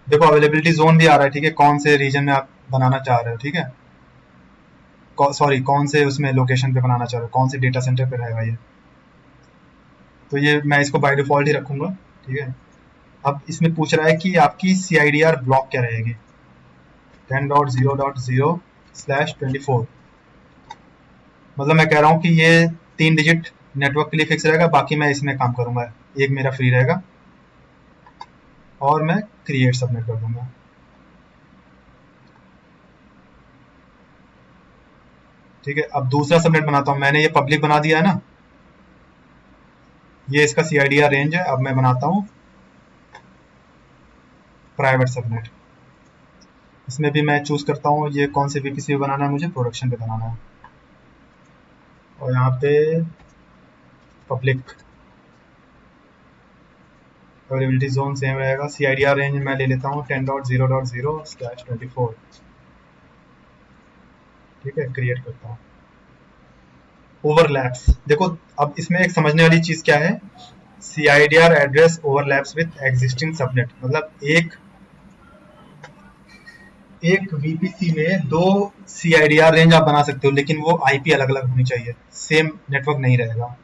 देखो अवेलेबिलिटी जोन भी आ रहा है। ठीक है, कौन से रीजन में आप बनाना चाह रहे हो। ठीक है, सॉरी कौन से उसमें लोकेशन पे बनाना चाह रहे हो, कौन से डेटा सेंटर पे रहेगा ये। तो ये मैं इसको बाय डिफॉल्ट ही रखूंगा। ठीक है, अब इसमें पूछ रहा है कि आपकी CIDR ब्लॉक क्या रहेगी, 10.0.0/24। मतलब मैं कह रहा हूँ कि ये 3 डिजिट नेटवर्क के लिए फिक्स रहेगा, बाकी मैं इसमें काम करूंगा, एक मेरा फ्री रहेगा और मैं क्रिएट सबमिट कर दूंगा। ठीक है, अब दूसरा सबनेट बनाता हूँ। मैंने ये पब्लिक बना दिया है ना, ये इसका CIDR रेंज है। अब मैं बनाता हूँ प्राइवेट सबनेट। इसमें भी मैं चूज करता हूँ ये कौन से VPC पे बनाना है, मुझे प्रोडक्शन पे बनाना है, और यहाँ पे पब्लिक। अवेलेबिलिटी जोन सेम रहेगा। CIDR रेंज मैं ले लेता हूँ 10.0.0/24। ठीक है, क्रिएट करता हूँ। ओवरलैप्स, देखो अब इसमें एक समझने वाली चीज क्या है, CIDR address overlaps with existing subnet. मतलब एक VPC में 2 CIDR रेंज आप बना सकते हो, लेकिन वो IP अलग अलग होनी चाहिए, सेम नेटवर्क नहीं रहेगा।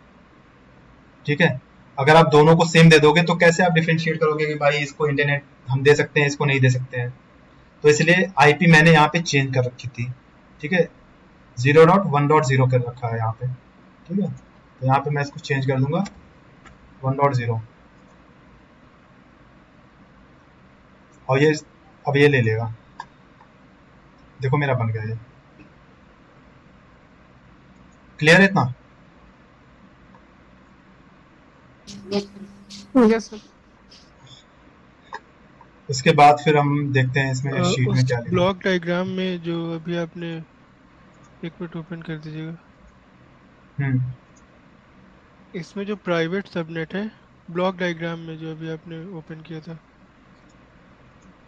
ठीक है, अगर आप दोनों को सेम दे दोगे तो कैसे आप डिफरेंशिएट करोगे कि भाई इसको इंटरनेट हम दे सकते हैं, इसको नहीं दे सकते हैं। तो इसलिए IP मैंने यहाँ पे चेंज कर रखी थी। ठीक है, 0.1.0 कर रखा है यहाँ पे। ठीक है, तो यहाँ पे मैं इसको चेंज कर दूंगा 1.0, और ये अब ये ले लेगा। देखो मेरा बन गया ये। क्लियर है इतना? Yes sir. इसके बाद फिर हम देखते हैं इसमें शीट में उस क्या लिखा है। ब्लॉक डायग्राम में जो अभी आपने, एक मिनट ओपन कर दीजिएगा, हम्म इसमें जो प्राइवेट सबनेट है, ब्लॉक डायग्राम में जो अभी आपने ओपन किया था,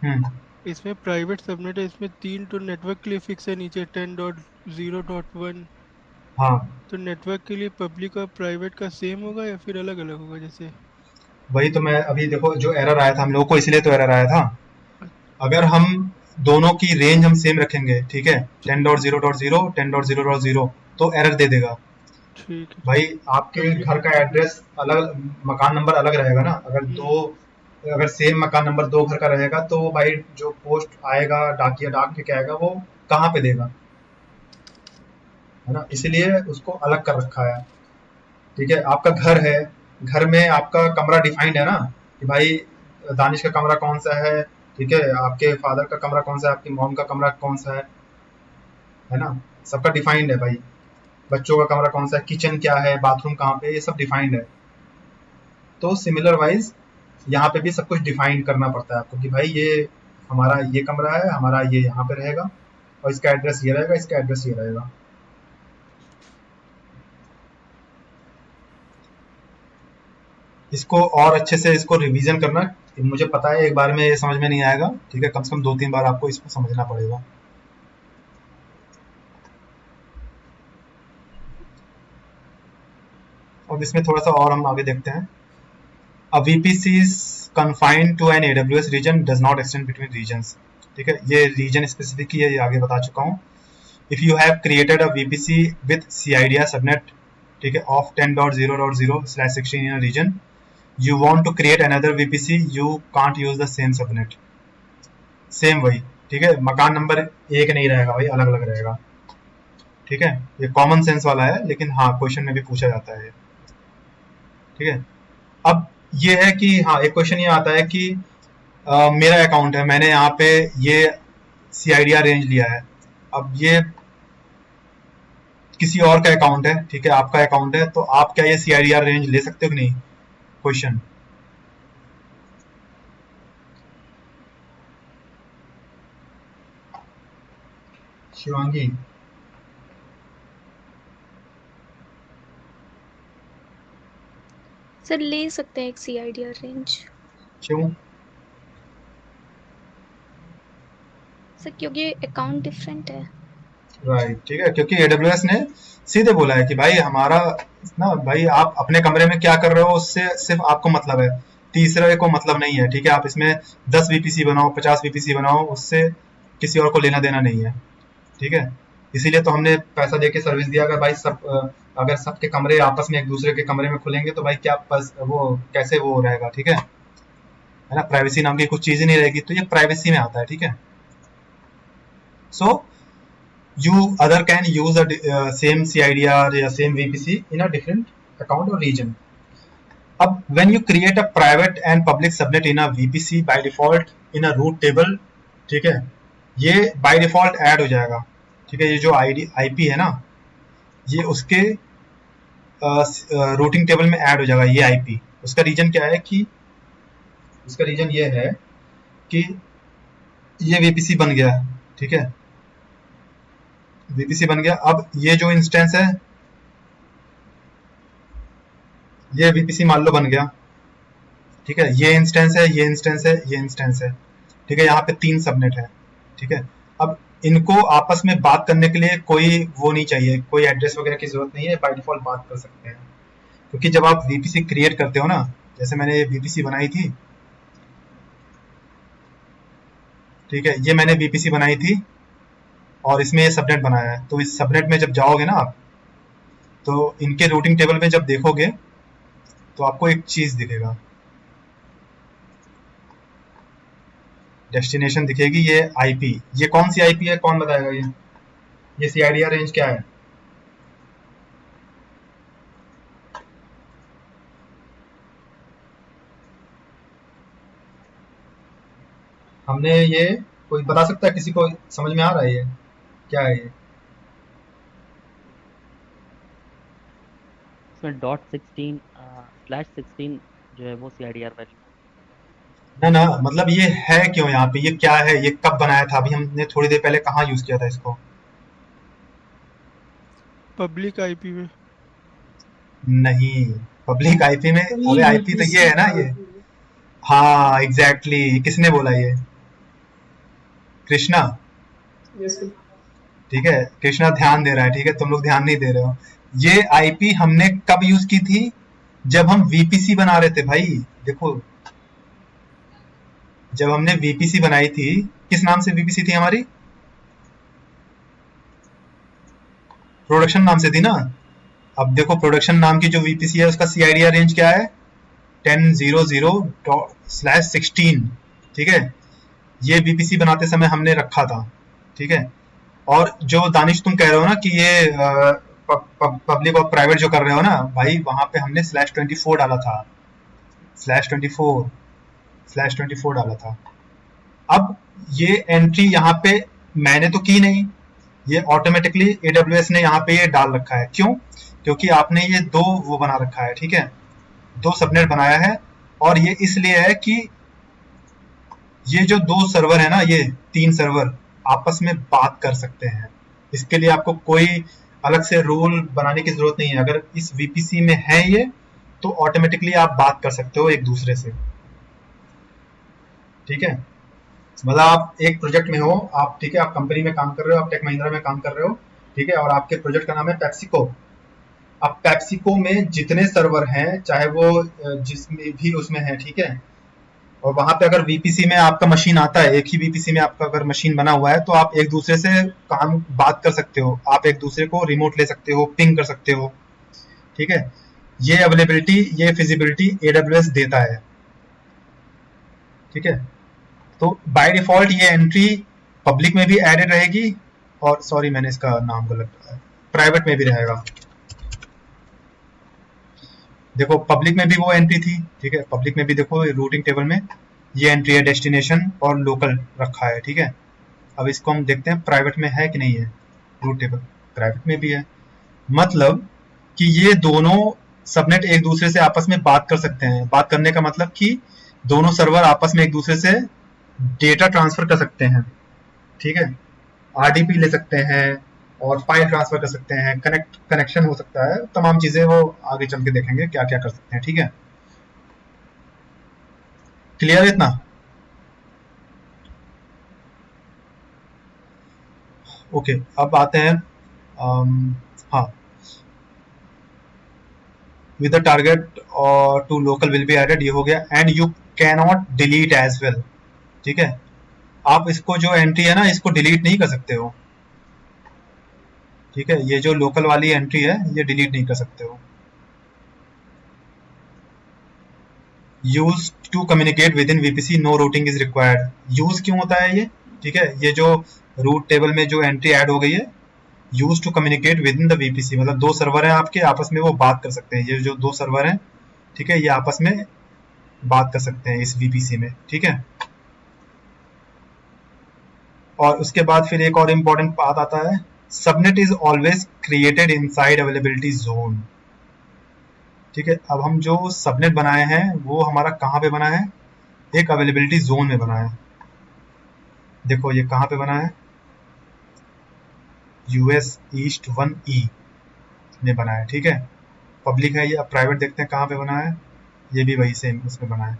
हम्म इसमें प्राइवेट सबनेट है, इसमें 3 तो नेटवर्क के लिए फिक्स है, नीचे 10.0.1। हाँ, तो नेटवर्क के लिए पब्लिक और प्राइवेट का सेम होगा या फिर अलग अलग होगा जैसे? वही तो मैं अभी, देखो जो एरर आया था हम लोगों को, इसलिए तो एरर आया था। अगर हम दोनों की रेंज हम सेम रखेंगे, ठीक है, 10.0.0 10.0.0, तो एरर दे देगा। ठीक है। भाई आपके घर का एड्रेस अलग, मकान नंबर अलग रहेगा ना। अगर सेम मकान नंबर 2 घर का रहेगा तो भाई जो पोस्ट आएगा डाकिया डाक के क्या आएगा, वो कहाँ पे देगा, है ना। इसलिए उसको अलग कर रखा है। ठीक है, आपका घर है, घर में आपका कमरा डिफाइंड है ना, कि भाई दानिश का कमरा कौन सा है, ठीक है, आपके फादर का कमरा कौन सा है, आपकी मॉम का कमरा कौन सा है ना, सबका डिफाइंड है भाई। बच्चों का कमरा कौन सा है, किचन क्या है, बाथरूम कहाँ पे, ये सब डिफाइंड है। तो सिमिलर वाइज यहाँ पे भी सब कुछ डिफाइन करना पड़ता है आपको, कि भाई ये हमारा ये कमरा है, हमारा ये यहाँ पे रहेगा, और इसका एड्रेस ये रहेगा, इसका एड्रेस ये रहेगा। इसको और अच्छे से इसको रिवीजन करना, मुझे पता है एक बार में ये समझ में नहीं आएगा। ठीक है, कम से कम 2-3 बार आपको इसको समझना पड़ेगा। अब इसमें थोड़ा सा और हम आगे देखते हैं। A VPC is confined to an AWS region does not extend between regions। ठीक है, ये रीजन स्पेसिफिक ही है, ये आगे बता चुका हूँ। If you have created a VPC with CIDR subnet, ठीक है, of 10.0.0/16 in a region, you want to create another VPC, you can't use the same subnet। Same वही, ठीक है, मकान नंबर एक नहीं रहेगा भाई, अलग अलग रहेगा। ठीक है, ये कॉमन सेंस वाला है, लेकिन हाँ क्वेश्चन में भी पूछा जाता है। ठीक है, अब ये है कि हाँ, एक क्वेश्चन ये आता है कि मेरा अकाउंट है, मैंने यहाँ पे ये CIDR रेंज लिया है, अब ये किसी और का अकाउंट है, ठीक है, आपका अकाउंट है, तो आप क्या ये CIDR रेंज ले सकते हो कि नहीं? क्वेश्चन। शिवांगी, सर ले सकते हैं एक CIDR रेंज। क्यों? सर क्योंकि अकाउंट डिफरेंट है। राइट, ठीक है, क्योंकि AWS ने सीधे बोला है कि भाई हमारा ना, भाई आप अपने कमरे में क्या कर रहे हो उससे सिर्फ आपको मतलब है, तीसरे को मतलब नहीं है, ठीक है, आप इसमें 10 VPC बनाओ, 50 VPC बनाओ, उससे किसी और को लेना देना नहीं है, ठीक है। इसीलिए तो हमने पैसा देके सर्विस दिया, अगर भाई सब अगर सबके कमरे आपस में एक दूसरे के कमरे में खुलेंगे तो भाई क्या वो कैसे वो रहेगा, ठीक है ना, प्राइवेसी नाम की कुछ चीज ही नहीं रहेगी, तो ये प्राइवेसी में आता है, ठीक है। सो you other can use a same CIDR या same VPC in a different account or region. अब when you create a private and public subnet in a VPC by default in a root table, ठीक है, ये by default add हो जाएगा, ठीक है, ये जो IP है ना, ये उसके रूटिंग टेबल में ऐड हो जाएगा, ये IP। उसका रीजन क्या है कि उसका रीजन ये है कि ये VPC बन गया, ठीक है, VPC बन गया। अब ये जो इंस्टेंस है, ये VPC मान लो बन गया, ठीक है, ये इंस्टेंस है, ये इंस्टेंस है, ये इंस्टेंस है, ठीक है, यहाँ पे 3 सबनेट है, ठीक है। अब इनको आपस में बात करने के लिए कोई वो नहीं चाहिए, कोई एड्रेस वगैरह की जरूरत नहीं है, बाय डिफॉल्ट बात कर सकते हैं, क्योंकि जब आप VPC क्रिएट करते हो ना, जैसे मैंने ये VPC बनाई थी, ठीक है, ये मैंने VPC बनाई थी और इसमें ये सबनेट बनाया है, तो इस सबनेट में जब जाओगे ना आप, तो इनके रूटिंग टेबल में जब देखोगे तो आपको एक चीज दिखेगा, डेस्टिनेशन दिखेगी, ये IP, ये कौन सी IP है, कौन बताएगा? ये CIDR रेंज क्या है? हमने ये, कोई बता सकता है, किसी को समझ में आ रहा है ये क्या है? ये इसमें .16/16 जो है वो CIDR वैल्यू। ना, मतलब ये है क्यों यहाँ पे, ये क्या है, ये कब बनाया था? अभी हमने थोड़ी देर पहले कहाँ यूज किया था इसको? पब्लिक IP में। नहीं, पब्लिक IP में, अबे IP तो ये है ना, ये, हाँ एग्जैक्टली, किसने बोला ये? कृष्णा, ठीक है, कृष्णा ध्यान दे रहा है, ठीक है, तुम लोग ध्यान नहीं दे रहे हो। ये IP हमने कब यूज की थी? जब हम VPC बना रहे थे भाई, देखो, जब हमने VPC बनाई थी, किस नाम से VPC थी हमारी? प्रोडक्शन नाम से थी ना। अब देखो, प्रोडक्शन नाम की जो VPC है उसका CIDR रेंज क्या है? 10.0./16, ठीक है, ये VPC बनाते समय हमने रखा था, ठीक है। और जो दानिश तुम कह रहे हो ना कि ये पब्लिक और प्राइवेट जो कर रहे हो ना भाई, वहां पे हमने /24 डाला था, /24 डाला था। अब ये एंट्री यहाँ पे मैंने तो की नहीं, ये ऑटोमेटिकली AWS ने यहाँ पे ये डाल रखा है। क्यों? क्योंकि आपने ये दो वो बना रखा है, ठीक है, 2 सबनेट बनाया है, और ये इसलिए है कि ये जो 2 सर्वर है ना, ये 3 सर्वर आपस में बात कर सकते हैं। इसके लिए आपको कोई अलग से रूल बनाने की जरूरत नहीं है। अगर इस VPC में है ये, तो ऑटोमेटिकली आप बात कर सकते हो एक दूसरे से, ठीक है। मतलब आप एक प्रोजेक्ट में हो, आप, ठीक है, आप कंपनी में काम कर रहे हो, आप टेक महिंद्रा में काम कर रहे हो, ठीक है, और आपके प्रोजेक्ट का नाम है पेप्सिको। अब पेप्सिको में जितने सर्वर हैं, चाहे वो जिसमें भी उसमें है, ठीक है, और वहां पे अगर VPC में आपका मशीन आता है, एक ही VPC में आपका अगर मशीन बना हुआ है, तो आप एक दूसरे से बात कर सकते हो, आप एक दूसरे को रिमोट ले सकते हो, पिंग कर सकते हो, ठीक है। ये अवेलेबिलिटी, ये फिजिबिलिटी AWS देता है, ठीक है। तो बाय डिफॉल्ट ये एंट्री पब्लिक में भी एडेड रहेगी, और सॉरी मैंने इसका नाम गलत, प्राइवेट में भी रहेगा। देखो पब्लिक में भी वो एंट्री थी, ठीक है, पब्लिक में भी देखो रूटिंग टेबल में ये एंट्री है, डेस्टिनेशन और लोकल रखा है, ठीक है। अब इसको हम देखते हैं प्राइवेट में है कि नहीं है। रूट टेबल प्राइवेट में भी है, मतलब कि ये दोनों सबनेट एक दूसरे से आपस में बात कर सकते हैं। बात करने का मतलब कि दोनों सर्वर आपस में एक दूसरे से डेटा ट्रांसफर कर सकते हैं, ठीक है। आरडीपी ले सकते हैं और फाइल ट्रांसफर कर सकते हैं, कनेक्शन हो सकता है, तमाम चीजें वो आगे चल के देखेंगे क्या क्या कर सकते हैं, ठीक है। क्लियर है इतना? ओके, अब आते हैं हाँ, विद द टारगेट और to local will be added, ये हो गया। And you can not delete as well, ठीक है। आप इसको जो एंट्री है ना, इसको डिलीट नहीं कर सकते हो, ठीक है। ये जो लोकल वाली एंट्री है ये डिलीट नहीं कर सकते हो। Use to communicate with in VPC, no routing is required. Use क्यों होता है ये, ठीक है। ये जो रूट टेबल में जो एंट्री ऐड हो गई है, use to communicate with in the VPC, मतलब दो सर्वर हैं आपके, आपस में वो बात कर सकते हैं। ये जो दो सर्वर हैं, ठीक है, ये आपस में बात कर सकते हैं इस वीपीसी में, ठीक है। और उसके बाद फिर एक और इम्पोर्टेंट बात आता है, subnet is always created inside availability zone, ठीक है। अब हम जो सबनेट बनाए हैं वो हमारा कहाँ पे बना है, एक अवेलेबिलिटी जोन में बना है। देखो ये कहाँ पे बना है, यूएस ईस्ट 1E में बना है, ठीक है। पब्लिक है ये। अब प्राइवेट देखते हैं कहाँ पे बना है, ये भी वही सेम उसमें बना है।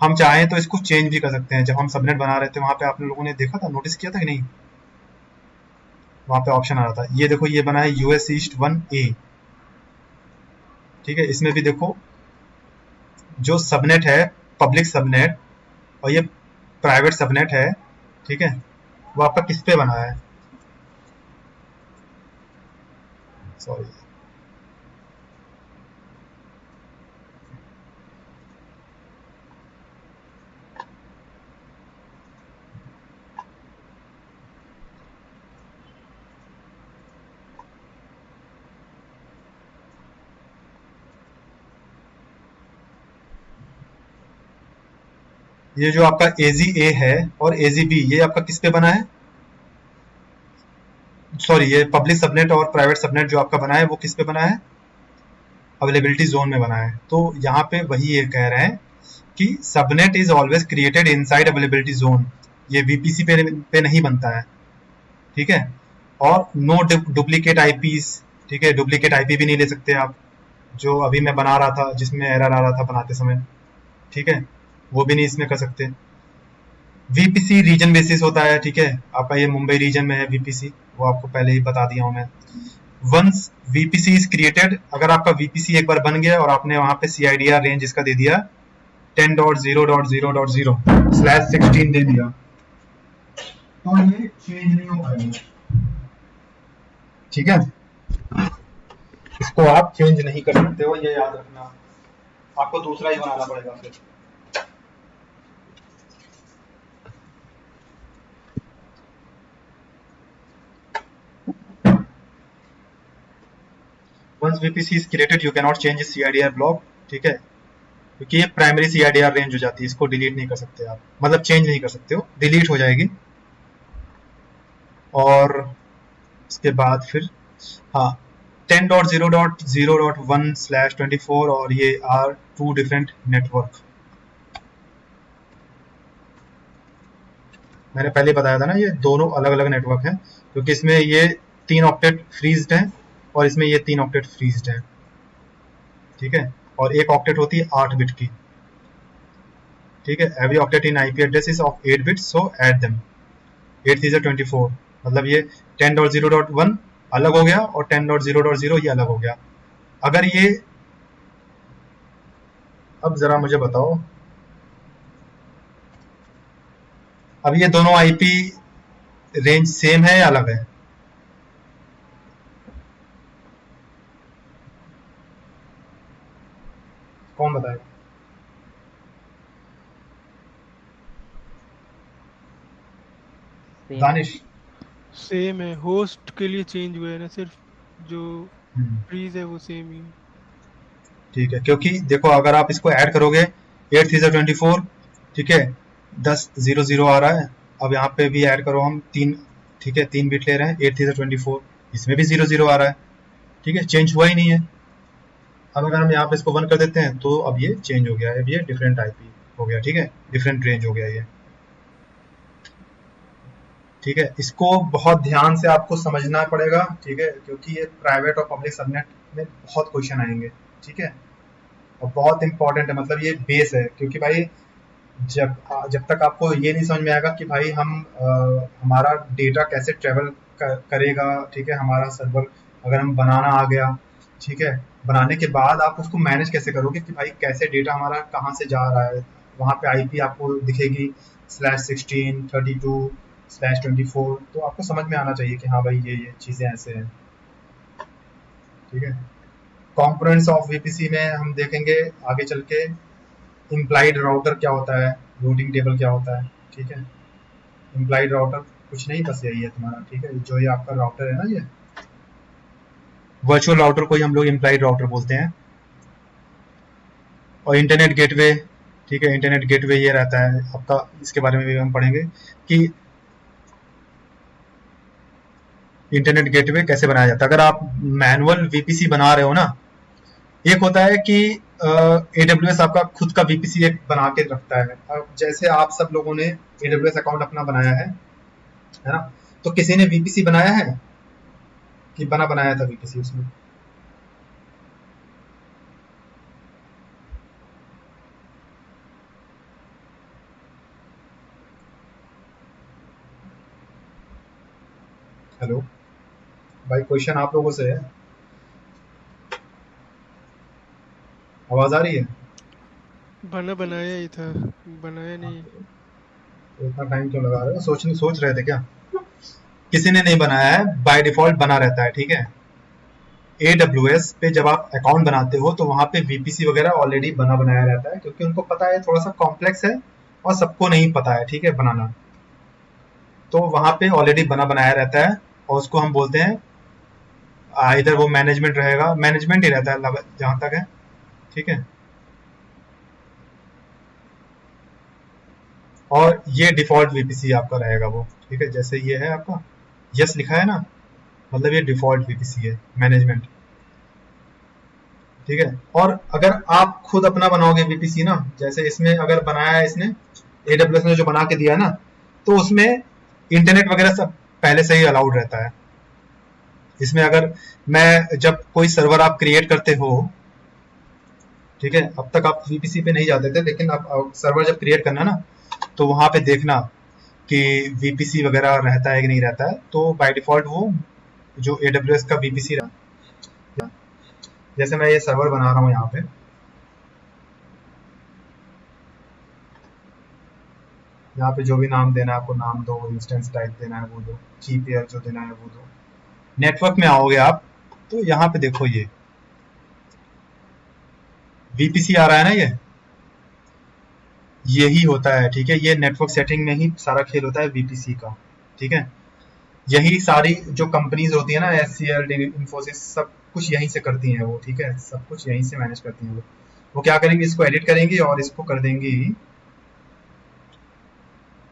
हम चाहें तो इसको चेंज भी कर सकते हैं। जब हम सबनेट बना रहे थे वहां पे आप लोगों ने देखा था, नोटिस किया था कि नहीं, वहां पे ऑप्शन आ रहा था। ये देखो ये बना है यूएस ईस्ट 1A, ठीक है। इसमें भी देखो जो सबनेट है, पब्लिक सबनेट और ये प्राइवेट सबनेट है, ठीक है, वो आपका किस पे बना है, सॉरी, ये जो आपका एजी ए है और एजी बी, ये आपका किस पे बना है, सॉरी, ये पब्लिक सबनेट और प्राइवेट सबनेट जो आपका बना है वो किस पे बना है, अवेलेबिलिटी जोन में बना है। तो यहाँ पे वही ये कह रहे हैं कि subnet is always created inside availability zone, ये वीपीसी पे नहीं बनता है, ठीक है। और नो डुप्लीकेट आईपीस, ठीक है, डुप्लीकेट आईपी भी नहीं ले सकते आप, जो अभी मैं बना रहा था जिसमें एरर आ रहा था बनाते समय, ठीक है, वो भी नहीं इसमें कर सकते। वीपीसी रीजन बेसिस होता है, ठीक है। आपका ये मुंबई रीजन में है वीपीसी, वो आपको पहले ही बता दिया हूं मैं। वंस वीपीसी इज क्रिएटेड, अगर आपका वीपीसी एक बार बन गया और आपने वहां पे सीआईडीआर रेंज इसका दे दिया 10.0.0.0/16 दे दिया, तो ये चेंज नहीं हो पाएगा, ठीक है। इसको आप चेंज नहीं कर सकते हो, ये याद रखना। आपको दूसरा ही बनाना पड़ेगा फिर। Once VPC is created you can not change CIDR block, ठीक है, क्योंकि ये प्राइमरी सीआईडीआर रेंज हो जाती है, इसको डिलीट नहीं कर सकते आप, मतलब चेंज नहीं कर सकते हो, डिलीट हो जाएगी। और उसके बाद फिर हाँ, 10.0.0.1/24 और ये आर टू डिफरेंट नेटवर्क, मैंने पहले बताया था ना, ये दोनों अलग अलग नेटवर्क हैं, क्योंकि इसमें ये 3 ऑक्टेट फ्रीज्ड हैं और इसमें ये 3 ऑक्टेट फ्रीज्ड हैं, ठीक है। और एक ऑक्टेट होती है 8 बिट की, ठीक है। Every octet in IP address is of 8 bits, so add them, 8 3 24, मतलब ये 10.0.1 अलग हो गया और 10.0.0 ये अलग हो गया। अगर ये, अब जरा मुझे बताओ, अब ये दोनों आईपी रेंज सेम है या अलग है, कौन बताएगा? सेम दानिश। सेम है, होस्ट के लिए चेंज हुआ है ना सिर्फ, जो हम्म, फ्रीज है वो सेम ही है। ठीक है, क्योंकि देखो अगर आप इसको ऐड करोगे 8 3 24, ठीक है, 10 0 0 आ रहा है। अब यहाँ पे भी ऐड करो हम 3, ठीक है, 3 बिट ले रहे हैं, 8 3 24, इसमें भी 0 0 आ रहा है, ठीक है, चेंज हुआ ही नहीं है। अब अगर हम यहाँ पे इसको 1 कर देते हैं तो अब ये चेंज हो गया है, अब ये डिफरेंट आईपी हो गया, ठीक है, डिफरेंट रेंज हो गया ये, ठीक है। इसको बहुत ध्यान से आपको समझना पड़ेगा, ठीक है, क्योंकि ये प्राइवेट और पब्लिक सबनेट में बहुत क्वेश्चन आएंगे, ठीक है, और बहुत इंपॉर्टेंट है, मतलब ये बेस है, क्योंकि भाई जब जब तक आपको ये नहीं समझ में आएगा कि भाई हम हमारा डेटा कैसे ट्रेवल करेगा, ठीक है, हमारा सर्वर अगर हम बनाना आ गया, ठीक है, बनाने के बाद आप उसको मैनेज कैसे करोगे कि भाई कैसे डेटा हमारा कहाँ से जा रहा है, वहाँ पे आईपी आपको दिखेगी /16 32/24, तो आपको समझ में आना चाहिए कि हाँ भाई ये चीज़ें ऐसे हैं, ठीक है। कंपोनेंट्स ऑफ वीपीसी में हम देखेंगे आगे चल के इम्प्लाइड राउटर क्या होता है, रूटिंग टेबल क्या होता है, ठीक है। इम्प्लाइड राउटर कुछ नहीं, बस यही है तुम्हारा, ठीक है, जो ये आपका राउटर है ना, ये वर्चुअल राउटर को ही हम लोग इम्प्लाइड राउटर बोलते हैं। और इंटरनेट गेटवे, ठीक है, इंटरनेट गेटवे ये रहता है आपका, इसके बारे में भी हम पढ़ेंगे कि इंटरनेट गेटवे कैसे बनाया जाता है। अगर आप मैनुअल वीपीसी बना रहे हो ना, एक होता है कि AWS आपका खुद का VPC एक बना के रखता है। अब जैसे आप सब लोगों ने AWS अकाउंट अपना बनाया है ना, तो किसी ने VPC बनाया है कि बनाया था VPC उसमें? हेलो भाई, क्वेश्चन आप लोगों से है, आवाज आ रही है? बनाया ही था, बनाया नहीं। तो इतना टाइम क्यों लगा रहे हो, सोच रहे थे क्या? किसी ने नहीं बनाया है, बाय डिफॉल्ट बना रहता है, ठीक है। AWS पे जब आप अकाउंट बनाते हो तो वहां पे VPC वगैरह ऑलरेडी बनाया रहता है, क्योंकि उनको पता है थोड़ा सा कॉम्प्लेक्स है और सबको नहीं पता है, ठीक है, बनाना। तो वहां पे ऑलरेडी बनाया रहता है और उसको हम बोलते हैं इधर वो मैनेजमेंट रहेगा, मैनेजमेंट ही रहता है जहां तक है, ठीक है। और ये डिफॉल्ट VPC आपका रहेगा वो, ठीक है, जैसे ये है आपका यस लिखा है ना, मतलब ये डिफॉल्ट VPC है, मैनेजमेंट, ठीक है। और अगर आप खुद अपना बनाओगे VPC ना, जैसे इसमें अगर बनाया है इसने, AWS ने जो बना के दिया है ना, तो उसमें इंटरनेट वगैरह सब पहले से ही अलाउड रहता है। इसमें अगर मैं जब कोई सर्वर आप क्रिएट करते हो, ठीक है, अब तक आप VPC पे नहीं जाते थे, लेकिन अब सर्वर जब क्रिएट करना ना, तो वहां पे देखना कि VPC वगैरह रहता है कि नहीं रहता है। तो बाय डिफॉल्ट वो जो AWS का VPC रहा, जैसे मैं ये सर्वर बना रहा हूँ यहाँ पे, यहाँ पे जो भी नाम देना है आपको नाम दो, इंस्टेंस टाइप देना है वो दो, की पेयर जो देना है वो दो। नेटवर्क में आओगे आप तो यहाँ पे देखो ये VPC आ रहा है ना, यही होता है, ठीक है। ये नेटवर्क सेटिंग में ही सारा खेल होता है VPC का, ठीक है। यही सारी जो कंपनीज होती है ना, HCL, इन्फोसिस, सब कुछ यहीं से करती हैं वो, ठीक है, सब कुछ यहीं से मैनेज करती हैं वो क्या करेंगी, इसको एडिट करेंगी और इसको कर देंगी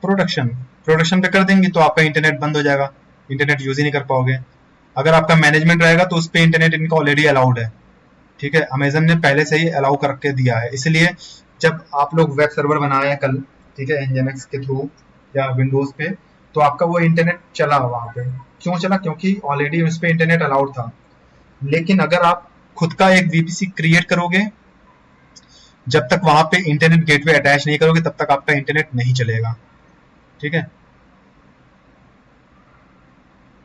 प्रोडक्शन पे कर देंगी, तो आपका इंटरनेट बंद हो जाएगा, इंटरनेट यूज ही नहीं कर पाओगे। अगर आपका मैनेजमेंट रहेगा तो उस पर इंटरनेट इनका ऑलरेडी अलाउड है, ठीक है, अमेजन ने पहले से ही अलाउ करके दिया है। इसलिए जब आप लोग वेब सर्वर बनाए कल, ठीक है, nginx के थ्रू या विंडोज पे, तो आपका वो इंटरनेट चला वहां पे। क्यों चला? क्योंकि ऑलरेडी उस पर इंटरनेट अलाउड था। लेकिन अगर आप खुद का एक VPC क्रिएट करोगे, जब तक वहां पे इंटरनेट गेटवे अटैच नहीं करोगे, तब तक आपका इंटरनेट नहीं चलेगा, ठीक है।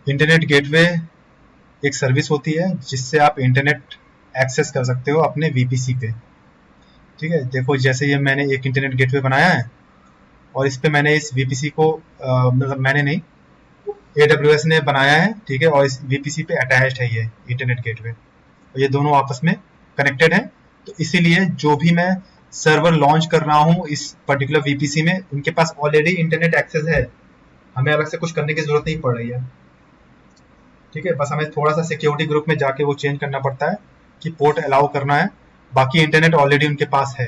इंटरनेट गेटवे एक सर्विस होती है जिससे आप इंटरनेट एक्सेस कर सकते हो अपने VPC पे, ठीक है। देखो जैसे ये मैंने एक इंटरनेट गेटवे बनाया है और इस पे मैंने इस VPC को मतलब मैंने नहीं, AWS ने बनाया है, ठीक है, और इस VPC पे अटैच्ड है ये इंटरनेट गेटवे, और ये दोनों आपस में कनेक्टेड हैं। तो इसीलिए जो भी मैं सर्वर लॉन्च कर रहा हूँ इस पर्टिकुलर VPC में, उनके पास ऑलरेडी इंटरनेट एक्सेस है, हमें अलग से कुछ करने की जरूरत नहीं पड़ रही है, ठीक है। बस हमें थोड़ा सा सिक्योरिटी ग्रुप में जाके वो चेंज करना पड़ता है कि पोर्ट अलाउ करना है बाकी इंटरनेट ऑलरेडी उनके पास है,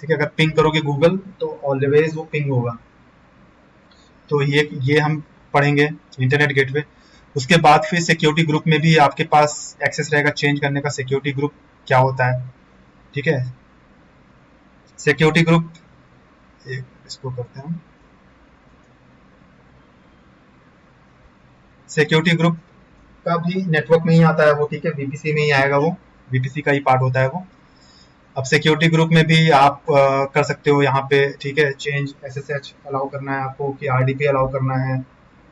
ठीक है। अगर पिंग करोगे गूगल तो ऑलवेज वो पिंग होगा। तो ये हम पढ़ेंगे इंटरनेट गेटवे। उसके बाद फिर सिक्योरिटी ग्रुप में भी आपके पास एक्सेस रहेगा चेंज करने का, सिक्योरिटी ग्रुप क्या होता है, ठीक है। सिक्योरिटी ग्रुप इसको करते हैं हम। सिक्योरिटी ग्रुप का भी नेटवर्क में ही आता है वो, ठीक है, वीपीसी में ही आएगा वो, वीपीसी का ही पार्ट होता है वो। अब सिक्योरिटी ग्रुप में भी आप कर सकते हो यहाँ पे, ठीक है, चेंज एसएसएच अलाउ करना है आपको कि आरडीपी अलाउ करना है,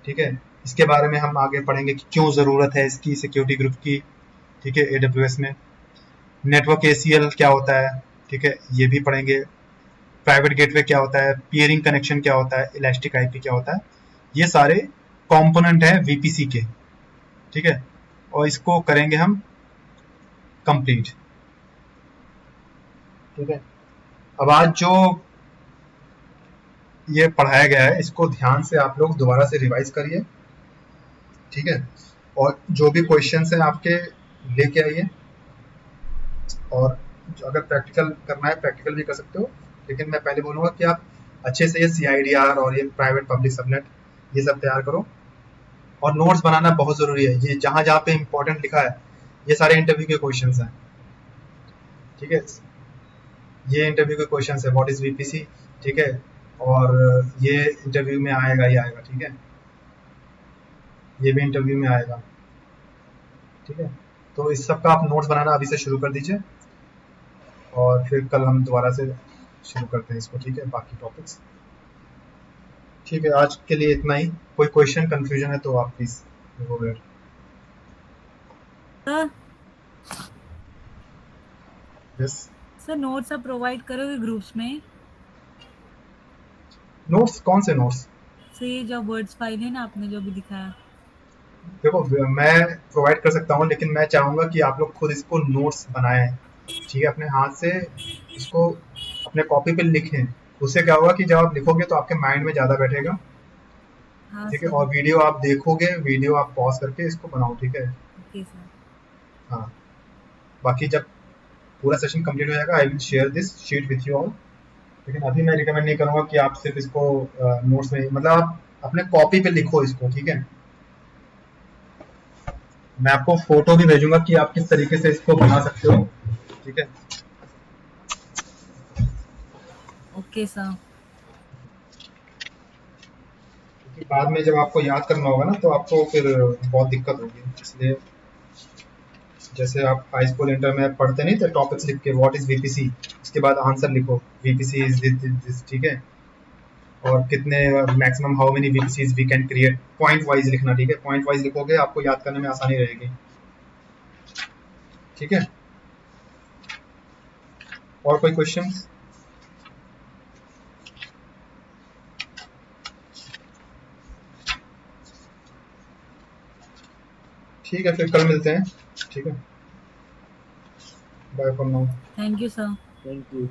ठीक है। इसके बारे में हम आगे पढ़ेंगे कि क्यों ज़रूरत है इसकी सिक्योरिटी ग्रुप की, ठीक है, एडब्ल्यूएस में। नेटवर्क एसीएल क्या होता है, ठीक है, ये भी पढ़ेंगे। प्राइवेट गेटवे क्या होता है, पियरिंग कनेक्शन क्या होता है, इलास्टिक आईपी क्या होता है, ये सारे कंपोनेंट हैं वीपीसी के, ठीक है। और इसको करेंगे हम कंप्लीट, ठीक है। अब आज जो ये पढ़ाया गया है इसको ध्यान से आप लोग दोबारा से रिवाइज करिए, ठीक है। और जो भी क्वेश्चंस हैं आपके लेके आइए, और अगर प्रैक्टिकल करना है प्रैक्टिकल भी कर सकते हो, लेकिन मैं पहले बोलूँगा कि आप अच्छे से ये CIDR और ये प्राइवेट पब्लिक सबनेट ये सब तैयार करो। और नोट्स बनाना बहुत ज़रूरी है, ये जहाँ जहाँ पे इम्पोर्टेंट लिखा है ये सारे इंटरव्यू के क्वेश्चंस हैं, ठीक है। ये इंटरव्यू के क्वेश्चंस है, व्हाट इज़ वीपीसी, ठीक है, और ये इंटरव्यू में आएगा ही आएगा, ठीक है, ये भी इंटरव्यू में आएगा, ठीक है। तो इस सब का आप नोट्स बनाना अभी से शुरू कर दीजिए, और फिर कल हम दोबारा से शुरू करते हैं इसको, ठीक है, बाकी टॉपिक्स। ठीक है, आज के लिए इतना ही। कोई क्वेश्चन कंफ्यूजन है तो आप please go ahead. Sir yes sir notes आप प्रोवाइड करोगे ग्रुप्स में? नोट्स? कौन से नोट्स? सर ये जो वर्ड्स फाइल है ना आपने जो भी दिखाया। देखो मैं प्रोवाइड कर सकता हूँ, लेकिन मैं चाहूँगा कि आप लोग खुद इसको नोट्स बनाएं, ठीक है, अपने हाथ से इसको अपने कॉपी पे लिखें। उससे क्या होगा कि जब आप लिखोगे तो आपके माइंड में ज़्यादा बैठेगा, हाँ ठीक है। सर। और वीडियो आप देखोगे, वीडियो आप पॉज करके इसको बनाओ, ठीक है। Okay sir. हाँ, बाकी जब पूरा सेशन कंप्लीट हो जाएगा I will share this sheet with you all, लेकिन अभी मैं रिकमेंड नहीं करूँगा कि आप सिर्फ इसको नोट्स में, मतलब आप अपने कॉपी पे लिखो इसको, ठीक है। मैं आपको फोटो भी भेजूंगा कि आप किस तरीके से इसको बना सकते हो, ठीक है। Okay sir. क्योंकि बाद में जब आपको याद करना होगा ना तो आपको फिर बहुत दिक्कत होगी, इसलिए जैसे आप हाई स्कूल इंटर में पढ़ते नहीं थे टॉपिक्स लिख के, व्हाट इज वीपीसी, उसके बाद आंसर लिखो वीपीसी इज दिस, ठीक है, और कितने maximum how many VPCs we can create, point wise लिखना, ठीक है। पॉइंट वाइज लिखोगे आपको याद करने में आसानी रहेगी, ठीक है। और कोई क्वेश्चंस? ठीक है, फिर कल मिलते हैं, ठीक है। Bye for now. Thank you sir. Thank you.